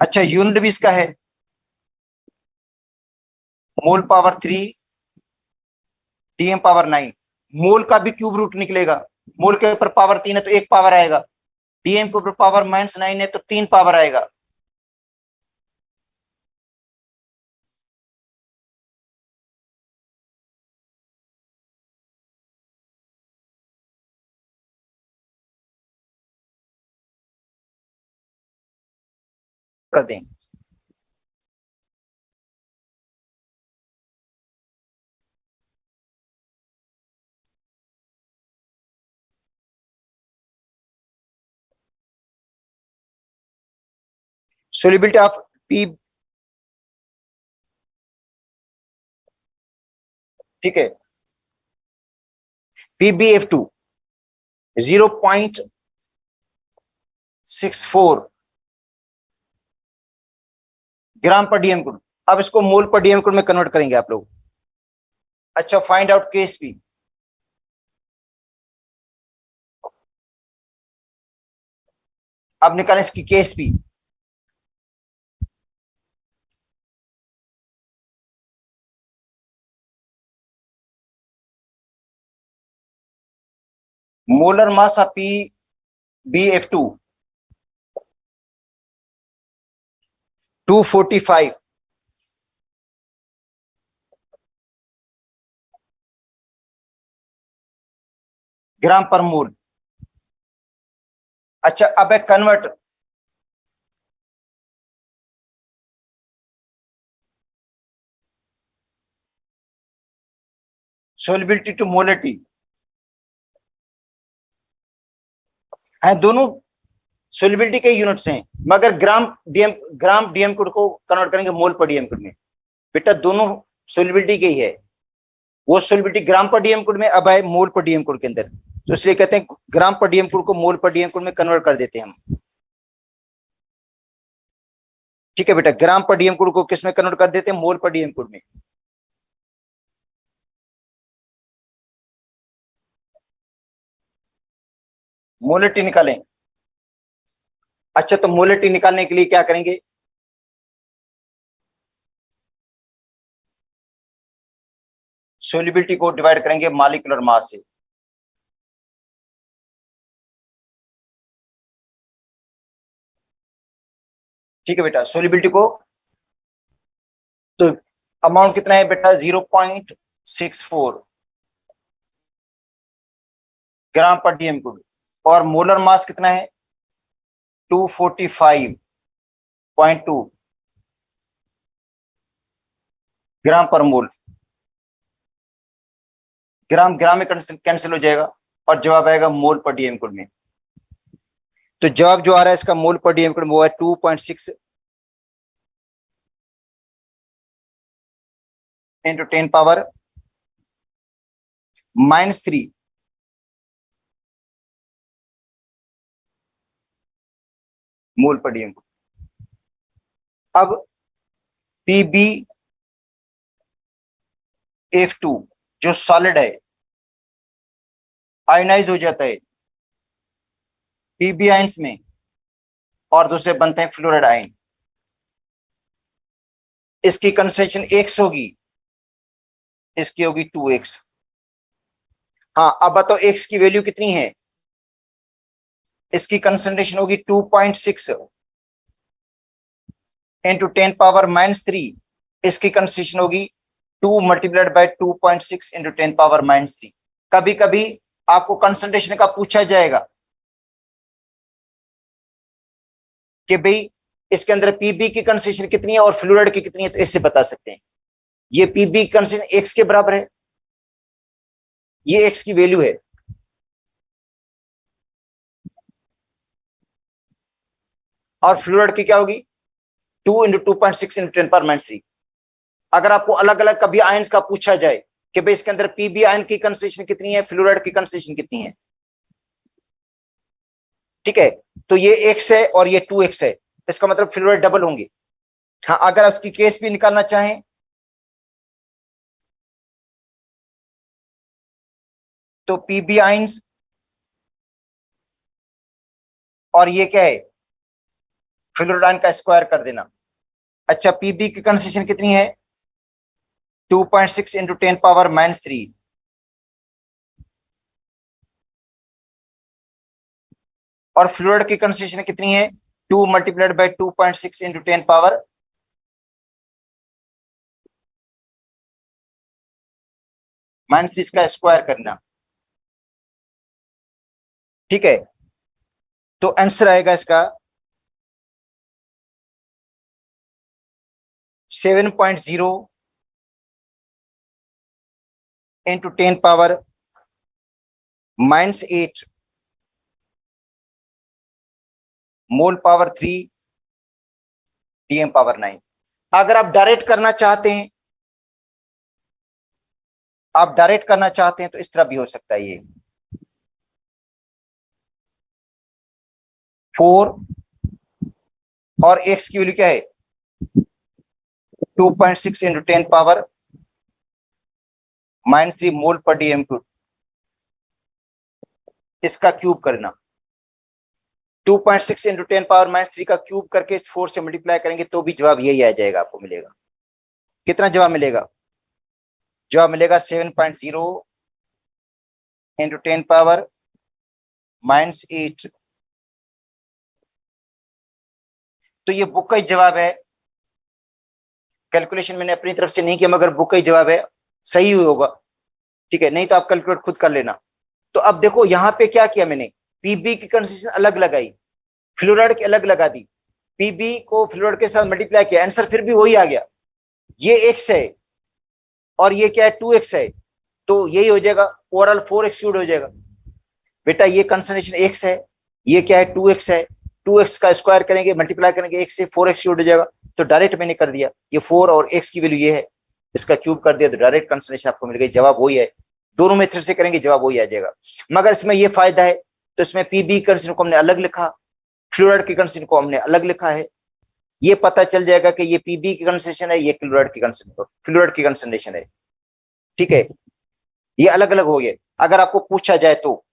अच्छा, यूनिट भी इसका है मोल पावर 3 डीएम पावर 9। मोल का भी क्यूब रूट निकलेगा, मोल के ऊपर पावर 3 है तो 1 पावर आएगा, डीएम के ऊपर पावर -9 है तो 3 पावर आएगा। कर दें। सोल्यूबिलिटी ऑफ पी, ठीक है, PbF2 0.64 ग्राम पर डीएम कुल। अब इसको मोल पर डीएम कुल में कन्वर्ट करेंगे आप लोग। अच्छा, फाइंड आउट KSP। अब निकालें इसकी KSP। Molar mass of PbF2 245 ग्राम पर मोल। अच्छा, अब एक कन्वर्ट, सोल्युबिलिटी टू मोलिटी है, दोनों सोल्युबिलिटी के यूनिट्स हैं, मगर ग्राम डीएम कुड को कन्वर्ट करेंगे मोल पर डीएम कुड में। बेटा दोनों सोल्युबिलिटी के ही है, वो सोल्युबिलिटी ग्राम पर डीएम कुड में अब आए मोल पर डीएम कुड के अंदर, तो इसलिए कहते हैं ग्राम पर डीएम कुड को मोल पर डीएम कुड में कन्वर्ट कर देते हैं हम। ठीक है बेटा, ग्राम पर डीएम कुड को किस में कन्वर्ट कर देते हैं? मोल पर डीएम कुड में। मोलिटी निकालें। अच्छा, तो मोलिटी निकालने के लिए क्या करेंगे? सोल्युबिलिटी को डिवाइड करेंगे मॉलिक्यूलर मास से। ठीक है बेटा, सोल्युबिलिटी को, तो अमाउंट कितना है बेटा? 0.64 ग्राम पर डीएम कुड, और मोलर मास कितना है? 245.2 ग्राम पर मोल। ग्राम ग्राम में कैंसिल हो जाएगा, और जवाब आएगा मोल पर डीएम कुड में। तो जवाब जो आ रहा है इसका मोल पर डीएम कुड में वो है 2.6 इंटू 10 पावर -3 मोल पर डीएम कुड। अब PbF2 जो सॉलिड है आयनाइज हो जाता है Pb आयंस में, और दूसरे बनते हैं फ्लोराइड आयन। इसकी कंसेंट्रेशन x होगी, इसकी होगी 2x। हाँ, अब बताओ x की वैल्यू कितनी है? इसकी कंसेंट्रेशन होगी 2.6 इंटू 10 पावर -3। इसकी कंसेंट्रेशन होगी 2 मल्टीप्लाइड बाय 2.6 इंटू 10 पावर -3। कभी कभी आपको कंसेंट्रेशन का पूछा जाएगा, कि भाई इसके अंदर पीबी की कंसंट्रेशन कितनी है और फ्लोराइड की कितनी है, तो इससे बता सकते हैं। ये पीबी की कंसंट्रेशन एक्स के बराबर है, ये एक्स की वैल्यू है, और फ्लोराइड की क्या होगी 2 × 2.6 × 10⁻³ अगर आपको अलग अलग कभी आयंस का पूछा जाए कि भाई इसके अंदर पीबी आयन की कंसंट्रेशन कितनी है, फ्लोराइड की कंसंट्रेशन कितनी है, ठीक है, तो ये एक्स है और ये 2x है, इसका मतलब फ्लोराइड डबल होंगे। हाँ, अगर आप इसकी केस भी निकालना चाहें तो पीबी आयंस और ये क्या है फ्लोराइड आयन का स्क्वायर कर देना। अच्छा, पीबी की कंसंट्रेशन कितनी है 2.6 × 10⁻³ और फ्लोराइड की कंसंट्रेशन कितनी है 2 × 2.6 × 10⁻³ का स्क्वायर करना, ठीक है, तो आंसर आएगा इसका 7.0 × 10⁻⁻8 मोल पावर 3 Dm⁻9। अगर आप डायरेक्ट करना चाहते हैं, आप डायरेक्ट करना चाहते हैं तो इस तरह भी हो सकता है, ये 4 और x की वैल्यू क्या है 2.6 × 10⁻³ मोल पर Dm⁻, इसका क्यूब करना, 2.6 × 10⁻³ का क्यूब करके 4 से मल्टीप्लाई करेंगे तो भी जवाब यही आ जाएगा, आपको मिलेगा कितना जवाब मिलेगा, जवाब मिलेगा 7.0 × 10⁻⁻8। तो ये बुक का ही जवाब है, कैलकुलेशन मैंने अपनी तरफ से नहीं किया मगर बुक का ही जवाब है, सही होगा, ठीक है, नहीं तो आप कैलकुलेट खुद कर लेना। तो अब देखो यहां पे क्या किया मैंने, पीबी की कंसंट्रेशन अलग लगाई, फ्लोराइड की अलग लगा दी, पीबी को फ्लोराइड के साथ मल्टीप्लाई किया, आंसर फिर भी वही आ गया, ये एक्स है और ये क्या है 2x है, तो यही हो जाएगा ओवरऑल 4x क्यूब हो जाएगा। बेटा ये कंसंट्रेशन x है, ये क्या है 2x है, 2x का स्क्वायर करेंगे मल्टीप्लाई करेंगे x से 4x क्यूब हो जाएगा, तो डायरेक्ट मैंने कर दिया, ये 4 और x की वैल्यू ये है, इसका क्यूब कर दिया तो डायरेक्ट कंसंट्रेशन आपको मिल गई, जवाब वही है, दोनों मेथड से करेंगे जवाब वही आ जाएगा। मगर इसमें ये फायदा है, तो इसमें पीबी कंसंट्रेशन को हमने अलग लिखा, फ्लोराइड की कंसंट्रेशन को हमने अलग लिखा है, ये पता चल जाएगा कि ये पीबी की कंसंट्रेशन है, ये फ्लोराइड की कंसंट्रेशन है, ठीक है, ये अलग अलग हो गए। अगर आपको पूछा जाए तो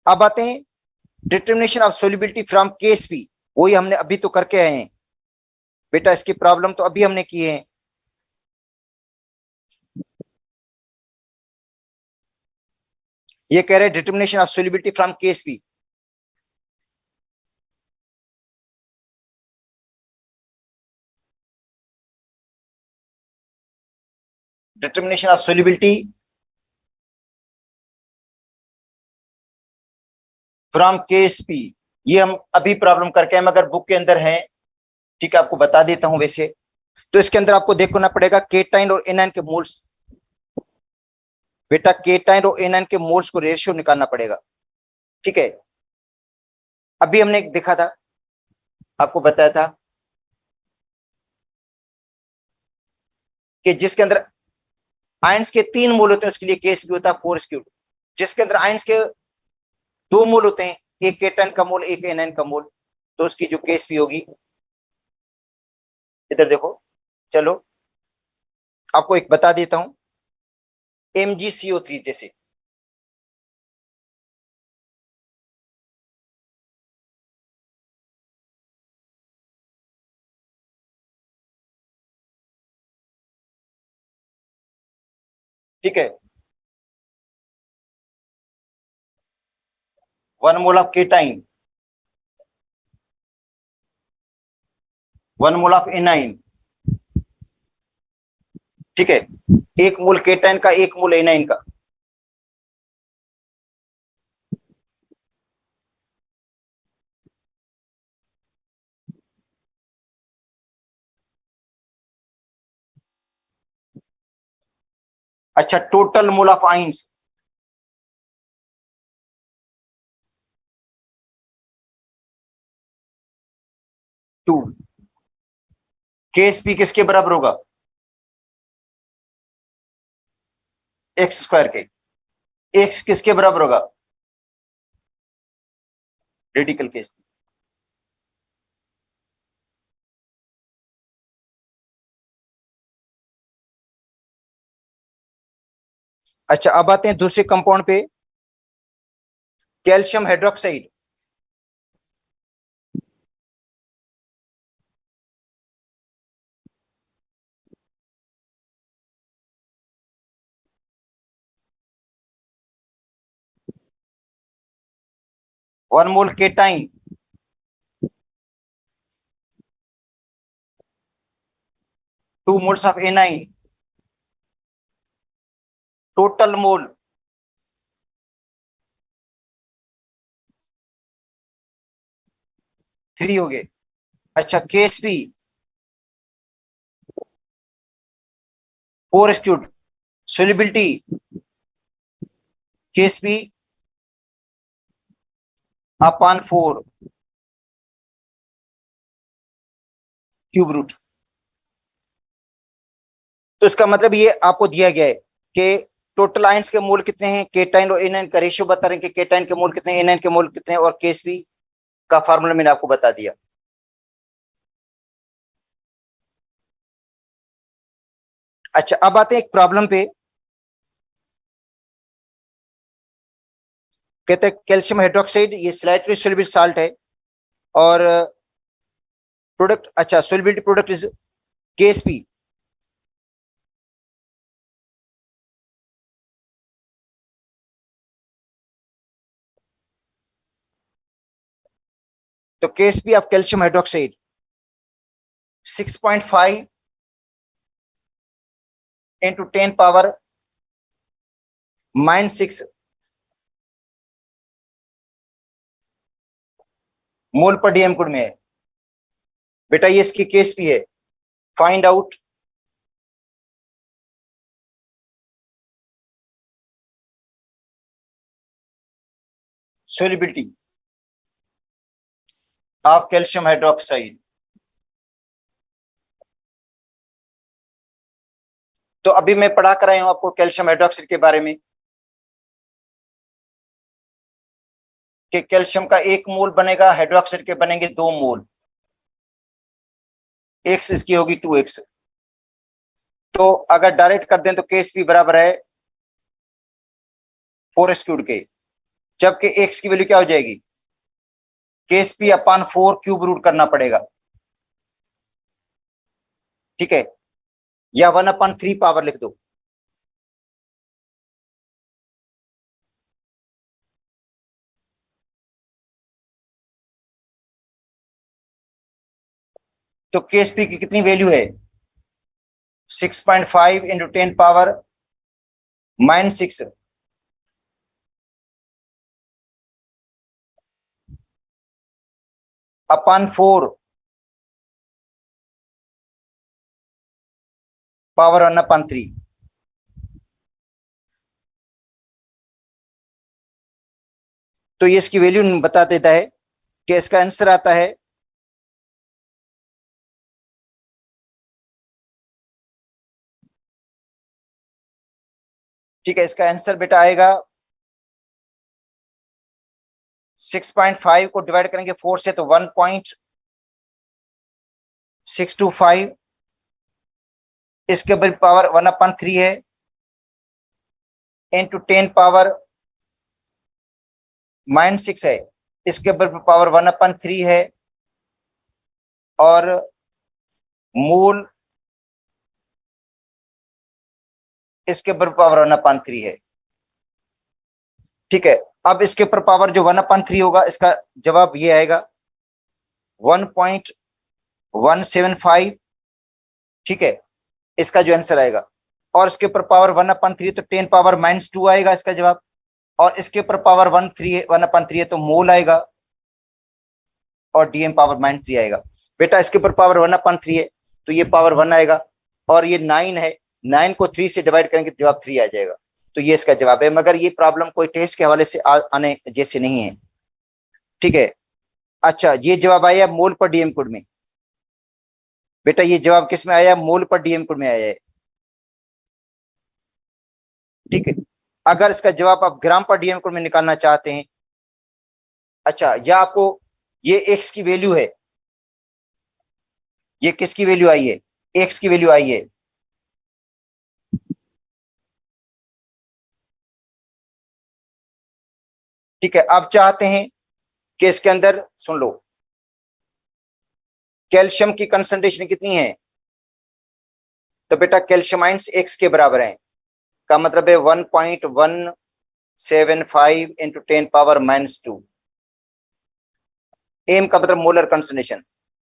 अब आते हैं determination of solubility from Ksp, वही हमने अभी तो करके आए हैं बेटा, इसकी प्रॉब्लम तो अभी हमने किए हैं। ये कह रहे हैं determination of solubility from Ksp, determination of solubility from Ksp, ये हम अभी प्रॉब्लम करके हैं मगर बुक के अंदर है, ठीक है, आपको बता देता हूं वैसे। तो इसके अंदर आपको देखना पड़ेगा केटाइन और एनाइन के मोल्स, बेटा केटाइन और एनाइन के मोल्स को रेशियो निकालना पड़ेगा, ठीक है, अभी हमने देखा था, आपको बताया था कि जिसके अंदर आयंस के 3 मोल होते हैं उसके लिए केस भी होता है 4 स्क्यूड, जिसके अंदर आयंस के 2 मोल होते हैं, एक केटाइन का मोल एक एनाइन का मोल, तो उसकी जो केस भी होगी, इधर देखो, चलो आपको एक बता देता हूं, MgCO3 जैसे, ठीक है, 1 mole of cation, 1 mole of anion, ठीक है, एक मोल केटाइन का एक मोल एनाइन का, अच्छा, total mole of ions, two. KSP किसके बराबर होगा? एक्स स्क्वायर के। एक्स किसके बराबर होगा? Radical case. अच्छा, अब आते हैं दूसरे कंपाउंड पे, calcium hydroxide. One mole cation, two moles of anion, total mole three हो गए। अच्छा, KSP four s cubed, solubility KSP upon four cube root. तो इसका मतलब ये आपको दिया गया है कि टोटल आयंस के मोल कितने हैं, केटाइन और एनाइन का रेशियो बता रहे हैं कि केटाइन के मोल कितने हैं, एनाइन के मोल कितने हैं, और केएसपी का फार्मूला मैंने आपको बता दिया। अच्छा, अब आते हैं एक प्रॉब्लम पे। कहते हैं कैल्शियम हाइड्रोक्साइड ये स्लाइटली सोल्युबल साल्ट है, और प्रोडक्ट, अच्छा सोल्युबिलिटी प्रोडक्ट इज केएसपी। तो Ksp of calcium hydroxide 6.5 into 10 power -6 मोल पर डीएम कुड में है। बेटा ये इसकी केएसपी है। Find out solubility of calcium hydroxide. तो अभी मैं पढ़ा कर रहा हूं आपको कैल्शियम हाइड्रोक्साइड के बारे में, कि कैल्शियम का एक मोल बनेगा, हाइड्रोक्साइड के बनेंगे 2 मोल। एक्स इसकी होगी 2x। तो अगर डायरेक्ट कर दें तो केएसपी बराबर है 4 क्यूब के, जबकि एक्स की वैल्यू क्या हो जाएगी, केएसपी अपॉन 4 क्यूब रूट करना पड़ेगा। ठीक है, या 1/3 पावर लिख दो। तो केएसपी की कितनी वैल्यू है, 6.5 इंटू 10 पावर -6 अपॉन 4 पावर 1/3। तो ये इसकी वैल्यू बता देता है कि इसका आंसर आता है ठीक है, इसका आंसर बेटा आएगा 6.5 को डिवाइड करेंगे 4 से तो 1.625, इसके ऊपर पावर 1/3 है, इंटू 10 पावर -6 है, इसके ऊपर पावर 1/3 है, और मूल इसके ऊपर पावर 1/3 है। ठीक है, अब इसके ऊपर पावर जो 1/3 होगा, इसका जवाब ये आएगा 1.175। ठीक है, इसका जो आंसर आएगा, और इसके ऊपर पावर 1/3 तो 10 पावर -2 आएगा इसका जवाब, और इसके ऊपर पावर 1/3 है तो मोल आएगा, और डीएम पावर -3 आएगा। बेटा इसके ऊपर पावर 1/3 है तो ये पावर 1 आएगा, और ये 9 है 9 को 3 से डिवाइड करेंगे तो जवाब 3 आ जाएगा। तो ये इसका जवाब है, मगर ये प्रॉब्लम कोई टेस्ट के हवाले से आने जैसे नहीं है। ठीक है। अच्छा, ये जवाब आया मोल पर डीएम कोड में। बेटा ये जवाब किस में आया? मोल पर डीएम कोड में आया है। ठीक है। अगर इसका जवाब आप ग्राम पर डीएम कोड में निकालना चाहते हैं, अच्छा, या आपको ये एक्स की वैल्यू है, ये किसकी वैल्यू आई है? एक्स की वैल्यू आई है। ठीक है। आप चाहते हैं कि इसके अंदर सुन लो, कैल्शियम की कंसंट्रेशन कितनी है? तो बेटा कैल्शियमाइंस एक्स के बराबर है, का मतलब है 1.175 इंटू 10⁻⁻²। एम का मतलब मोलर कंसंट्रेशन।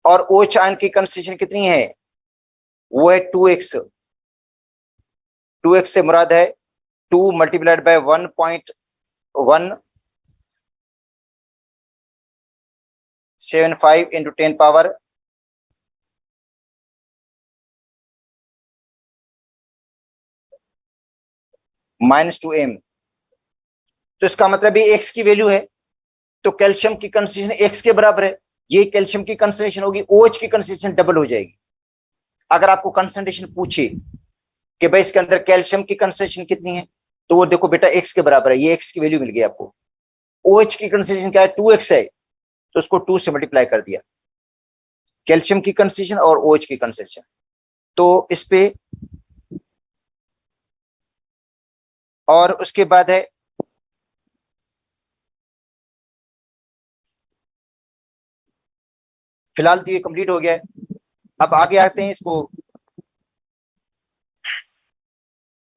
और OH आयन की कंसंट्रेशन कितनी है? वो है 2x। 2x से मुराद है 2 मल्टीप्लाइड बाय 1.175 इंटू 10⁻⁻²m। तो इसका मतलब ये एक्स की वैल्यू है, तो कैल्शियम की कंसंट्रेशन एक्स के बराबर है। ये कैल्शियम की कंसंट्रेशन होगी, OH की कंसंट्रेशन डबल हो जाएगी। अगर आपको कंसंट्रेशन पूछे कि भाई इसके अंदर कैल्शियम की कंसंट्रेशन कितनी है, तो वो देखो बेटा एक्स के बराबर है, ये एक्स की वैल्यू मिल गई आपको। OH की कंसंट्रेशन क्या है? 2x है, तो उसको 2 से मल्टीप्लाई कर दिया, कैल्शियम की कंसंट्रेशन और OH की कंसंट्रेशन। तो इस पे और उसके बाद है फिलहाल तो ये कंप्लीट हो गया है। अब आगे आते हैं, इसको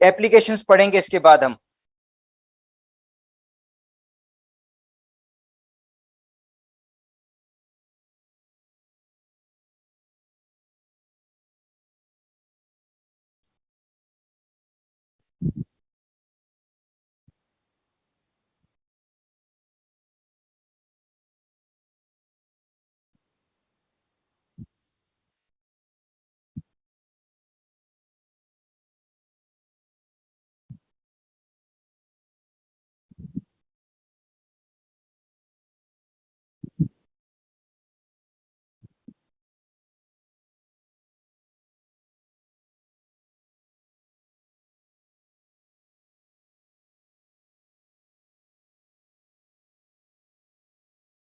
एप्लीकेशंस पढ़ेंगे इसके बाद हम।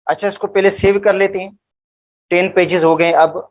अच्छा, इसको पहले सेव कर लेते हैं। 10 पेजेस हो गए अब।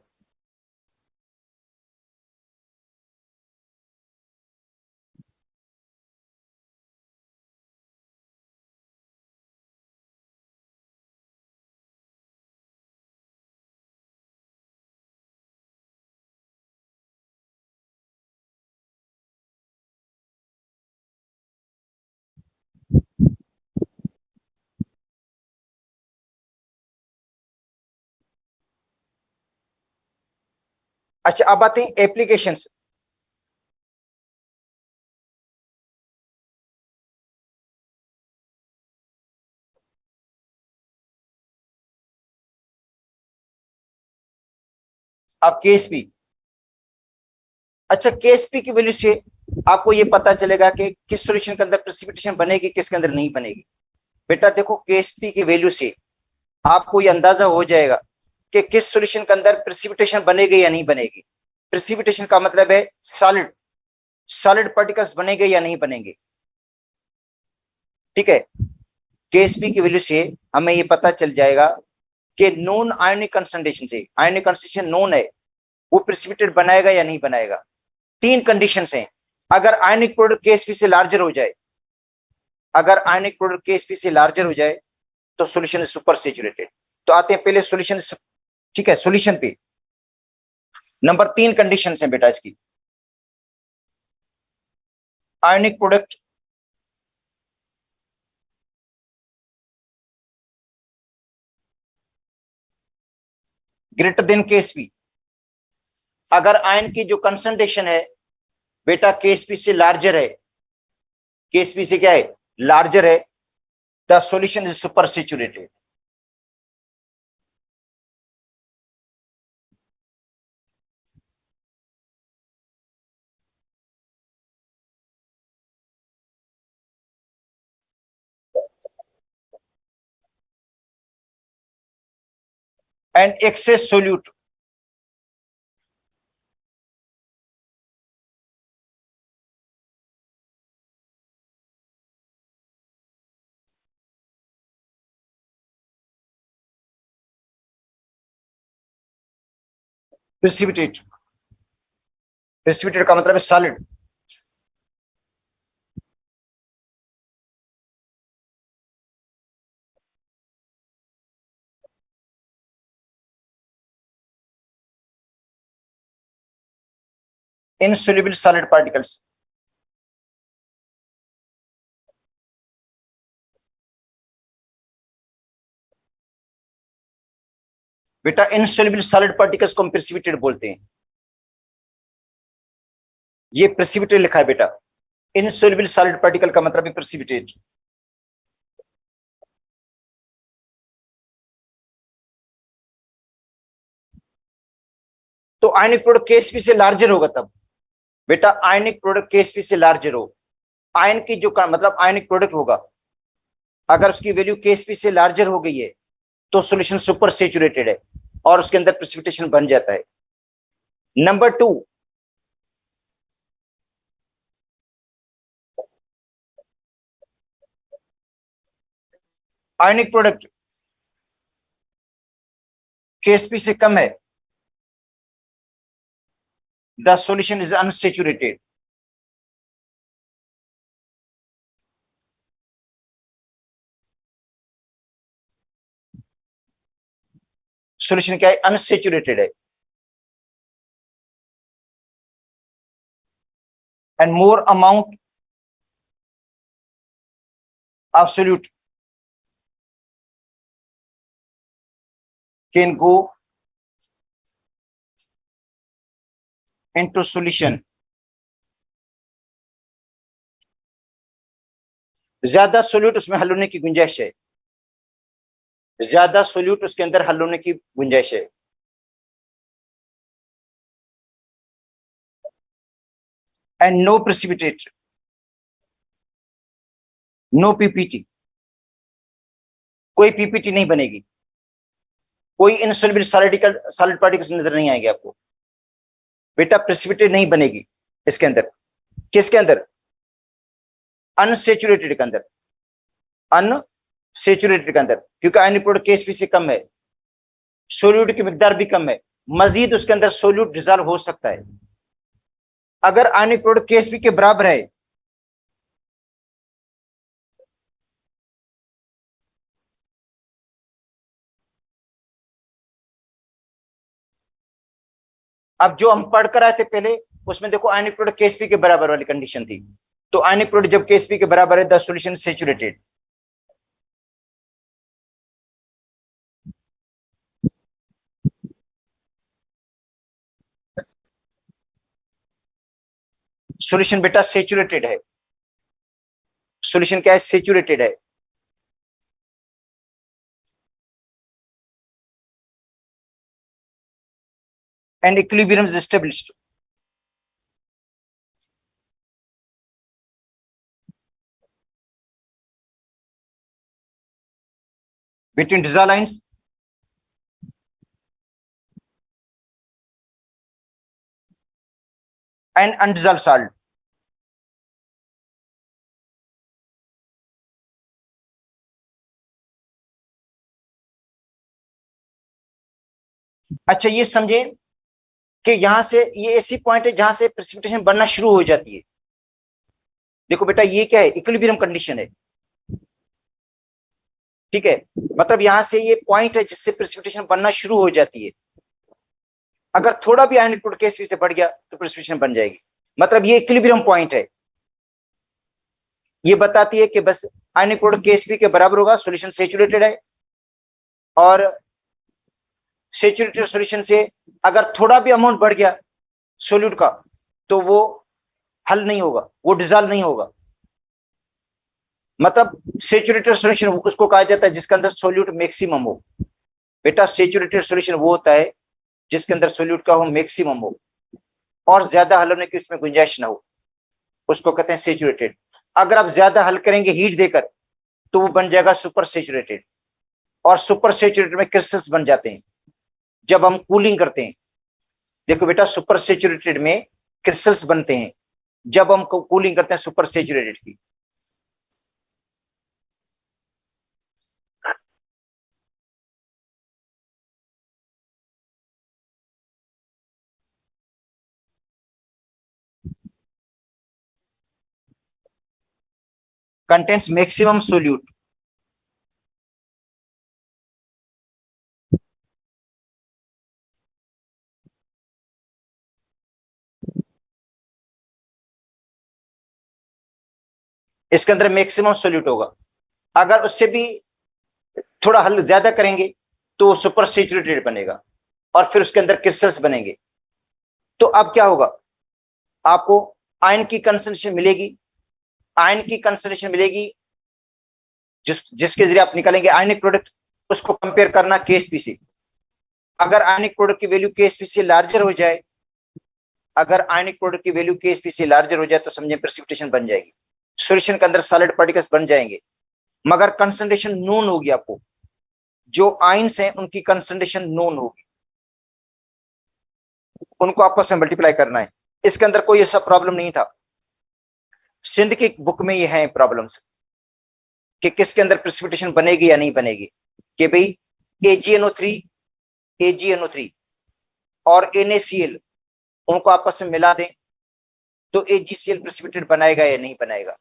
अच्छा, अब आते हैं एप्लीकेशंस। अब केएसपी। अच्छा, केएसपी की वैल्यू से आपको ये पता चलेगा कि किस सॉल्यूशन के अंदर प्रेसिपिटेशन बनेगी, किसके अंदर नहीं बनेगी। बेटा देखो, केएसपी की वैल्यू से आपको ये अंदाजा हो जाएगा कि किस सॉल्यूशन के अंदर प्रेसिपिटेशन बनेगी या नहीं बनेगी। प्रेसिपिटेशन का मतलब है सॉलिड सॉलिड पार्टिकल्स बनेंगे या नहीं बनेंगे। ठीक है। केएसपी की वैल्यू से हमें ये पता चल जाएगा कि नॉन आयोनिक कंसंट्रेशन से, आयोनिक कंसंट्रेशन नॉन है, वो प्रेसिपिटेट बनाएगा या नहीं बनाएगा। 3 कंडीशंस हैं। अगर आयनिक प्रोडक्ट केएसपी से लार्जर हो जाए, अगर आयनिक प्रोडक्ट केएसपी से लार्जर हो जाए तो सॉल्यूशन इज सुपर सैचुरेटेड। तो आते हैं पहले सॉल्यूशन। ठीक है, सॉल्यूशन पे नंबर 3 कंडीशंस हैं बेटा इसकी। Ionic product greater than Ksp. अगर आयन की जो कंसंट्रेशन है बेटा केएसपी से लार्जर है, केएसपी से क्या है? लार्जर है, the solution is super saturated. and excess solute precipitate, precipitate का मतलब है सॉलिड, insoluble solid particles. बेटा इनसोल्युबल सॉलिड पार्टिकल्स को हम प्रेसिपिटेट बोलते हैं, ये प्रेसिपिटेट लिखा है बेटा, इनसोल्युबल सॉलिड पार्टिकल का मतलब है प्रेसिपिटेट। तो आयनिक प्रोडक्ट केएसपी से लार्जर होगा तब बेटा, आयनिक प्रोडक्ट केएसपी से लार्जर हो, आयन की जो मतलब आयनिक प्रोडक्ट होगा अगर उसकी वैल्यू केएसपी से लार्जर हो गई है तो सॉल्यूशन सुपर सैचुरेटेड है और उसके अंदर प्रेसिपिटेशन बन जाता है। नंबर 2, आयनिक प्रोडक्ट केएसपी से कम है, the solution is unsaturated. Solution क्या है? अनसैचुरेटेड है। And more amount of solute can go into solution. ज्यादा सोल्यूट उसमें हल होने की गुंजाइश है, ज्यादा सोल्यूट उसके अंदर हल होने की गुंजाइश है। And no precipitate, no PPT, कोई पीपीटी नहीं बनेगी, कोई इनसोल्युबल सॉलिड पार्टिकल्स नजर नहीं आएंगे आपको बेटा, प्रेसिपिटेट नहीं बनेगी इसके अंदर। किसके अंदर? अनसैचुरेटेड के अंदर, अनसैचुरेटेड के अंदर, क्योंकि आयनिक प्रोडक्ट केएसपी से कम है, सोल्यूट की मिकदार भी कम है, मजीद उसके अंदर सोल्यूट डिसॉल्व हो सकता है। अगर आयनिक प्रोडक्ट केएसपी के बराबर है अब जो हम पढ़ कर आए थे पहले उसमें देखो आयनिक प्रोडक्ट केएसपी के बराबर वाली कंडीशन थी, तो आयनिक प्रोडक्ट जब केएसपी के बराबर है द सॉल्यूशन सैचुरेटेड। सॉल्यूशन बेटा सैचुरेटेड है, सॉल्यूशन क्या है? सैचुरेटेड है। And equilibrium is established, between dissolved ions and undissolved salt. अच्छा ये समझे कि यहां से ये ऐसी पॉइंट है जहां से प्रेसिपिटेशन बनना शुरू हो जाती है। देखो बेटा ये क्या है? इक्विलिब्रियम कंडीशन है, ठीक है, मतलब यहां से ये पॉइंट है जिससे प्रेसिपिटेशन बनना शुरू हो जाती है। अगर थोड़ा भी आयनिक प्रोडक्ट केएसपी से बढ़ गया तो प्रेसिपिटेशन बन जाएगी, मतलब ये इक्विलिब्रियम पॉइंट है, ये बताती है कि बस आयनिक प्रोडक्ट केएसपी के बराबर होगा, सॉल्यूशन सैचुरेटेड है, और सैचुरेटेड सॉल्यूशन से अगर थोड़ा भी अमाउंट बढ़ गया सोल्यूट का तो वो हल नहीं होगा, वो डिसॉल्व नहीं होगा। मतलब सैचुरेटेड सॉल्यूशन उसको कहा जाता है जिसके अंदर सोल्यूट मैक्सिमम हो। बेटा सैचुरेटेड सॉल्यूशन वो होता है जिसके अंदर सोल्यूट का हो मैक्सिमम हो और ज्यादा हल होने की उसमें गुंजाइश ना हो, उसको कहते हैं सैचुरेटेड। अगर आप ज्यादा हल करेंगे हीट देकर तो वो बन जाएगा सुपर सैचुरेटेड, और सुपर सैचुरेटेड में क्रिस्टल्स बन जाते हैं, जब हम कूलिंग करते हैं, देखो बेटा सुपर सेचुरेटेड में क्रिस्टल्स बनते हैं जब हम कूलिंग करते हैं सुपर सेचुरेटेड की। Contents maximum solute. इसके अंदर मैक्सिमम सोल्यूट होगा। अगर उससे भी थोड़ा हल ज्यादा करेंगे तो सुपर सेचुरेटेड बनेगा और फिर उसके अंदर क्रिस्टल्स बनेंगे। तो अब क्या होगा, आपको आयन की कंसंट्रेशन मिलेगी, आयन की कंसंट्रेशन मिलेगी जिसके जरिए आप निकालेंगे आयनिक प्रोडक्ट, उसको कंपेयर करना केएसपी से। अगर आयनिक प्रोडक्ट की वैल्यू केएसपी से लार्जर हो जाए, अगर आयनिक प्रोडक्ट की वैल्यू केएसपी से लार्जर हो जाए तो समझे प्रेसिपिटेशन बन जाएगी, सॉल्यूशन के अंदर सॉलिड पार्टिकल्स बन जाएंगे। मगर कंसंट्रेशन नोन होगी, आपको जो आयंस हैं उनकी कंसंट्रेशन नोन होगी, उनको आपस में मल्टीप्लाई करना है। इसके अंदर कोई ऐसा प्रॉब्लम नहीं था। सिंध की बुक में ये है प्रॉब्लम्स कि किसके अंदर प्रेसिपिटेशन बनेगी या नहीं बनेगी, कि भाई AgNO3 AgNO3 और NaCl उनको आपस में मिला दें तो AgCl प्रेसिपिटेट बनाएगा या नहीं बनाएगा।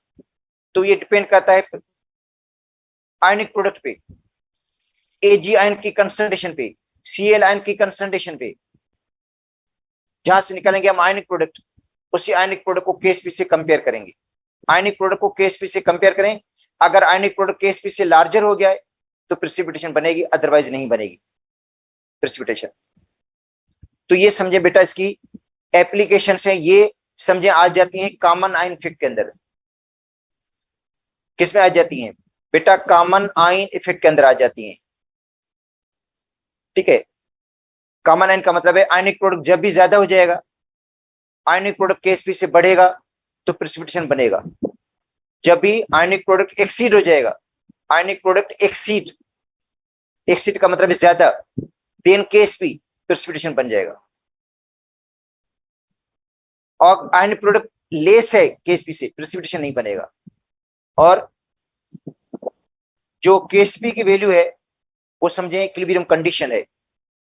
तो ये डिपेंड करता है आयनिक प्रोडक्ट पे, Ag आयन की कंसंट्रेशन पे, Cl आयन की कंसंट्रेशन पे। जहां से निकालेंगे हम आयनिक प्रोडक्ट, उसी आयनिक प्रोडक्ट को केएसपी से कंपेयर करेंगे। आयनिक प्रोडक्ट को केएसपी से कंपेयर करें, अगर आयनिक प्रोडक्ट केएसपी से लार्जर हो गया है तो प्रेसिपिटेशन बनेगी, अदरवाइज नहीं बनेगी प्रेसिपिटेशन। तो ये समझे बेटा, इसकी एप्लीकेशन है, ये समझे आ जाती हैं कॉमन आयन इफेक्ट के अंदर। किसमें आ जाती हैं बेटा, कॉमन आयन इफेक्ट के अंदर आ जाती हैं। ठीक है, कॉमन आयन का मतलब है आयनिक प्रोडक्ट जब भी ज्यादा हो जाएगा, आयनिक प्रोडक्ट केएसपी से बढ़ेगा तो प्रेसिपिटेशन बनेगा। जब भी आयनिक प्रोडक्ट एक्सीड हो जाएगा, आयनिक प्रोडक्ट एक्सीड, एक्सीड का मतलब है ज्यादा, देन केएसपी, प्रेसिपिटेशन बन जाएगा। और आयनिक प्रोडक्ट लेस है केएसपी से, प्रेसिपिटेशन नहीं बनेगा। और जो केएसपी की वैल्यू है वो समझे इक्विलिब्रियम कंडीशन है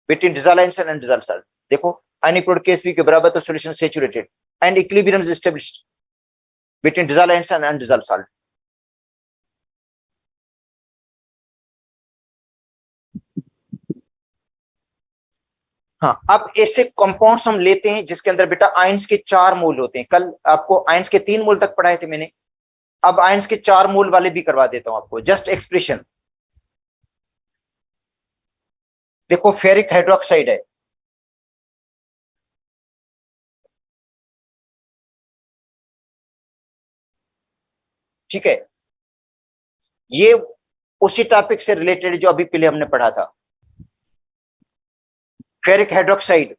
between dissolved ions and undissolved salt. देखो आयनिक प्रोडक्ट केएसपी के बराबर तो solution saturated and equilibrium is established between dissolved ions and undissolved salt. हाँ, अब ऐसे कंपाउंड्स हम लेते हैं जिसके अंदर बेटा आयंस के 4 मोल होते हैं। कल आपको आयंस के 3 मोल तक पढ़ाए थे मैंने, अब आयंस के 4 मोल वाले भी करवा देता हूं आपको, जस्ट एक्सप्रेशन। देखो फेरिक हाइड्रोक्साइड है, ठीक है, ये उसी टॉपिक से रिलेटेड जो अभी पहले हमने पढ़ा था। फेरिक हाइड्रोक्साइड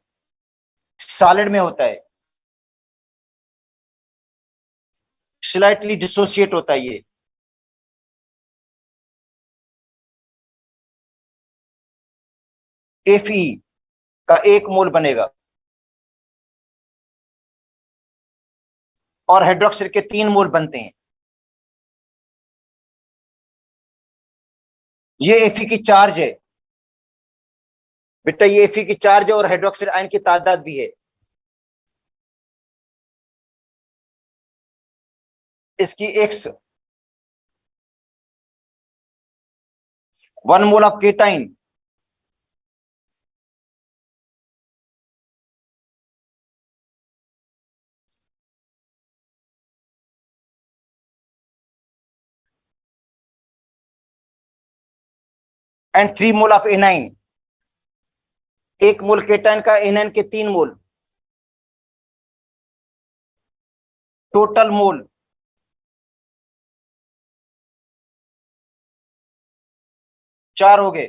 सॉलिड में होता है, स्लाइटली डिसोसिएट होता है ये। Fe का 1 मोल बनेगा और हाइड्रोक्साइड के 3 मोल बनते हैं। ये Fe की चार्ज है बेटा, ये Fe की चार्ज है और हाइड्रोक्साइड आयन की तादाद भी है। इसकी X 1 mole of cation and 3 mole of anion. 1 mole cation का एनाइन के 3 मोल, टोटल मोल चार हो गए।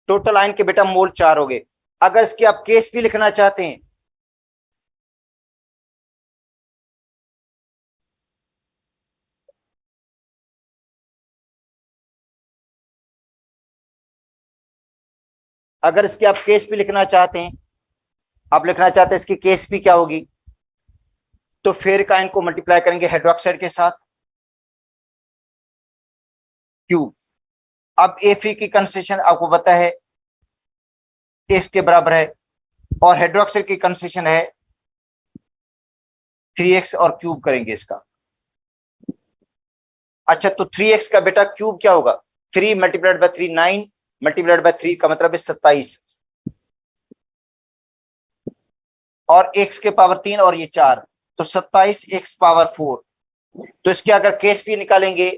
टोटल आयन के बेटा मोल 4 हो गए। अगर इसकी आप केस भी लिखना चाहते हैं, अगर इसकी आप केस भी लिखना चाहते हैं, आप लिखना चाहते हैं इसकी केस भी क्या होगी, तो फिर का इनको मल्टीप्लाई करेंगे हाइड्रोक्साइड के साथ क्यूब। अब Fe की कंसंट्रेशन आपको पता है X के बराबर है, और हाइड्रोक्साइड की कंसंट्रेशन है 3x, और क्यूब करेंगे इसका। अच्छा, तो 3x का बेटा क्यूब क्या होगा, 3 मल्टीप्लाइड बाय 3 9, मल्टीप्लाइड बाय 3 का मतलब है 27, और x के पावर 3 और ये 4, तो 27x पावर 4। तो इसके अगर केस भी निकालेंगे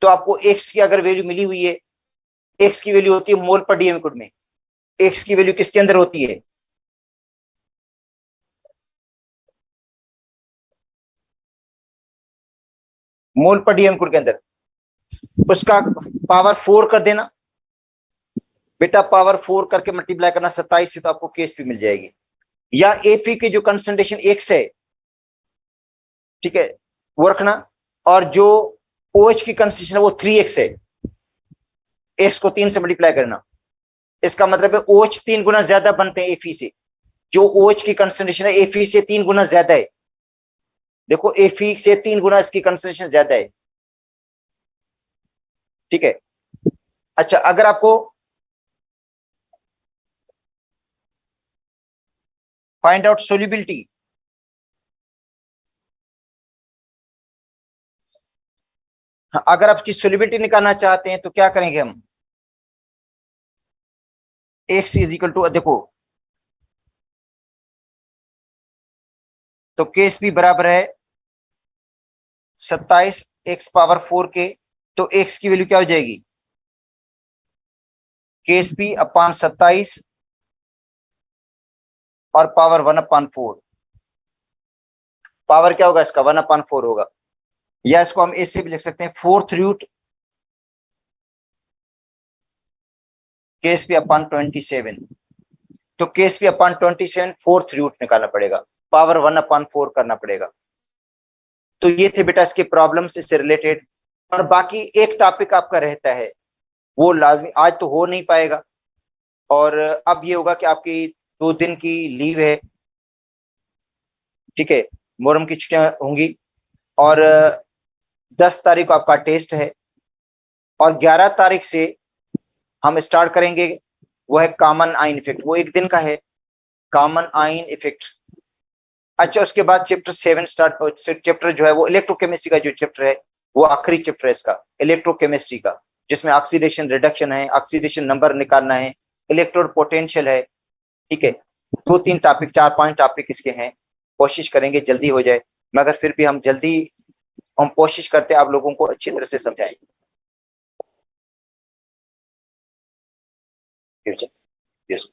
तो आपको x की अगर वैल्यू मिली हुई है, x की वैल्यू होती है मोल पर डीएम लिक्विड में, x की वैल्यू किसके अंदर होती है, मोल पर डीएम लिक्विड के अंदर, उसका पावर 4 कर देना बेटा, पावर 4 करके मल्टीप्लाई करना 27 से, तो आपको केस भी मिल जाएगी। या Fe की जो कंसंट्रेशन x है, ठीक है, वो रखना, और जो OH की कंसंट्रेशन है वो 3x है, x को 3 से मल्टीप्लाई करना, इसका मतलब है OH 3 गुना ज्यादा बनते हैं Fe से, जो OH की कंसंट्रेशन है Fe से 3 गुना ज्यादा है। देखो Fe से 3 गुना इसकी कंसंट्रेशन ज्यादा है, ठीक है। अच्छा, अगर आपको फाइंड आउट सोल्यूबिलिटी, अगर आप इसकी सोल्यूबिलिटी निकालना चाहते हैं तो क्या करेंगे हम, x इज इक्वल टू, देखो तो केस भी बराबर है 27x पावर 4 के, तो x की वैल्यू क्या हो जाएगी, केस पी अपान 27 और पावर 1/4, पावर क्या होगा इसका 1/4 होगा, या इसको हम ऐसे भी लिख सकते हैं 4th रूट केस पी अपान 27, तो केस पी अपान 27 4th रूट निकालना पड़ेगा, पावर 1/4 करना पड़ेगा। तो ये थे बेटा इसके प्रॉब्लम्स इससे रिलेटेड। और बाकी एक टॉपिक आपका रहता है, वो लाजमी आज तो हो नहीं पाएगा, और अब ये होगा कि आपकी 2 दिन की लीव है, ठीक है, मोहर्रम की छुट्टियां होंगी, और 10 तारीख को आपका टेस्ट है, और 11 तारीख से हम स्टार्ट करेंगे, वो है कॉमन आइन इफेक्ट, वो 1 दिन का है, कॉमन आइन इफेक्ट। अच्छा, उसके बाद चैप्टर 7 स्टार्ट, चैप्टर जो है वो इलेक्ट्रोकेमिस्ट्री का जो चैप्टर है, वो आखिरी चैप्टर है इसका, इलेक्ट्रोकेमिस्ट्री का, जिसमें ऑक्सीडेशन रिडक्शन है, ऑक्सीडेशन नंबर निकालना है, इलेक्ट्रोड पोटेंशियल है, ठीक है। 2-3 टॉपिक, 4-5 टॉपिक इसके हैं, कोशिश करेंगे जल्दी हो जाए, मगर फिर भी हम कोशिश करते हैं आप लोगों को अच्छी तरह से समझाएं। यस।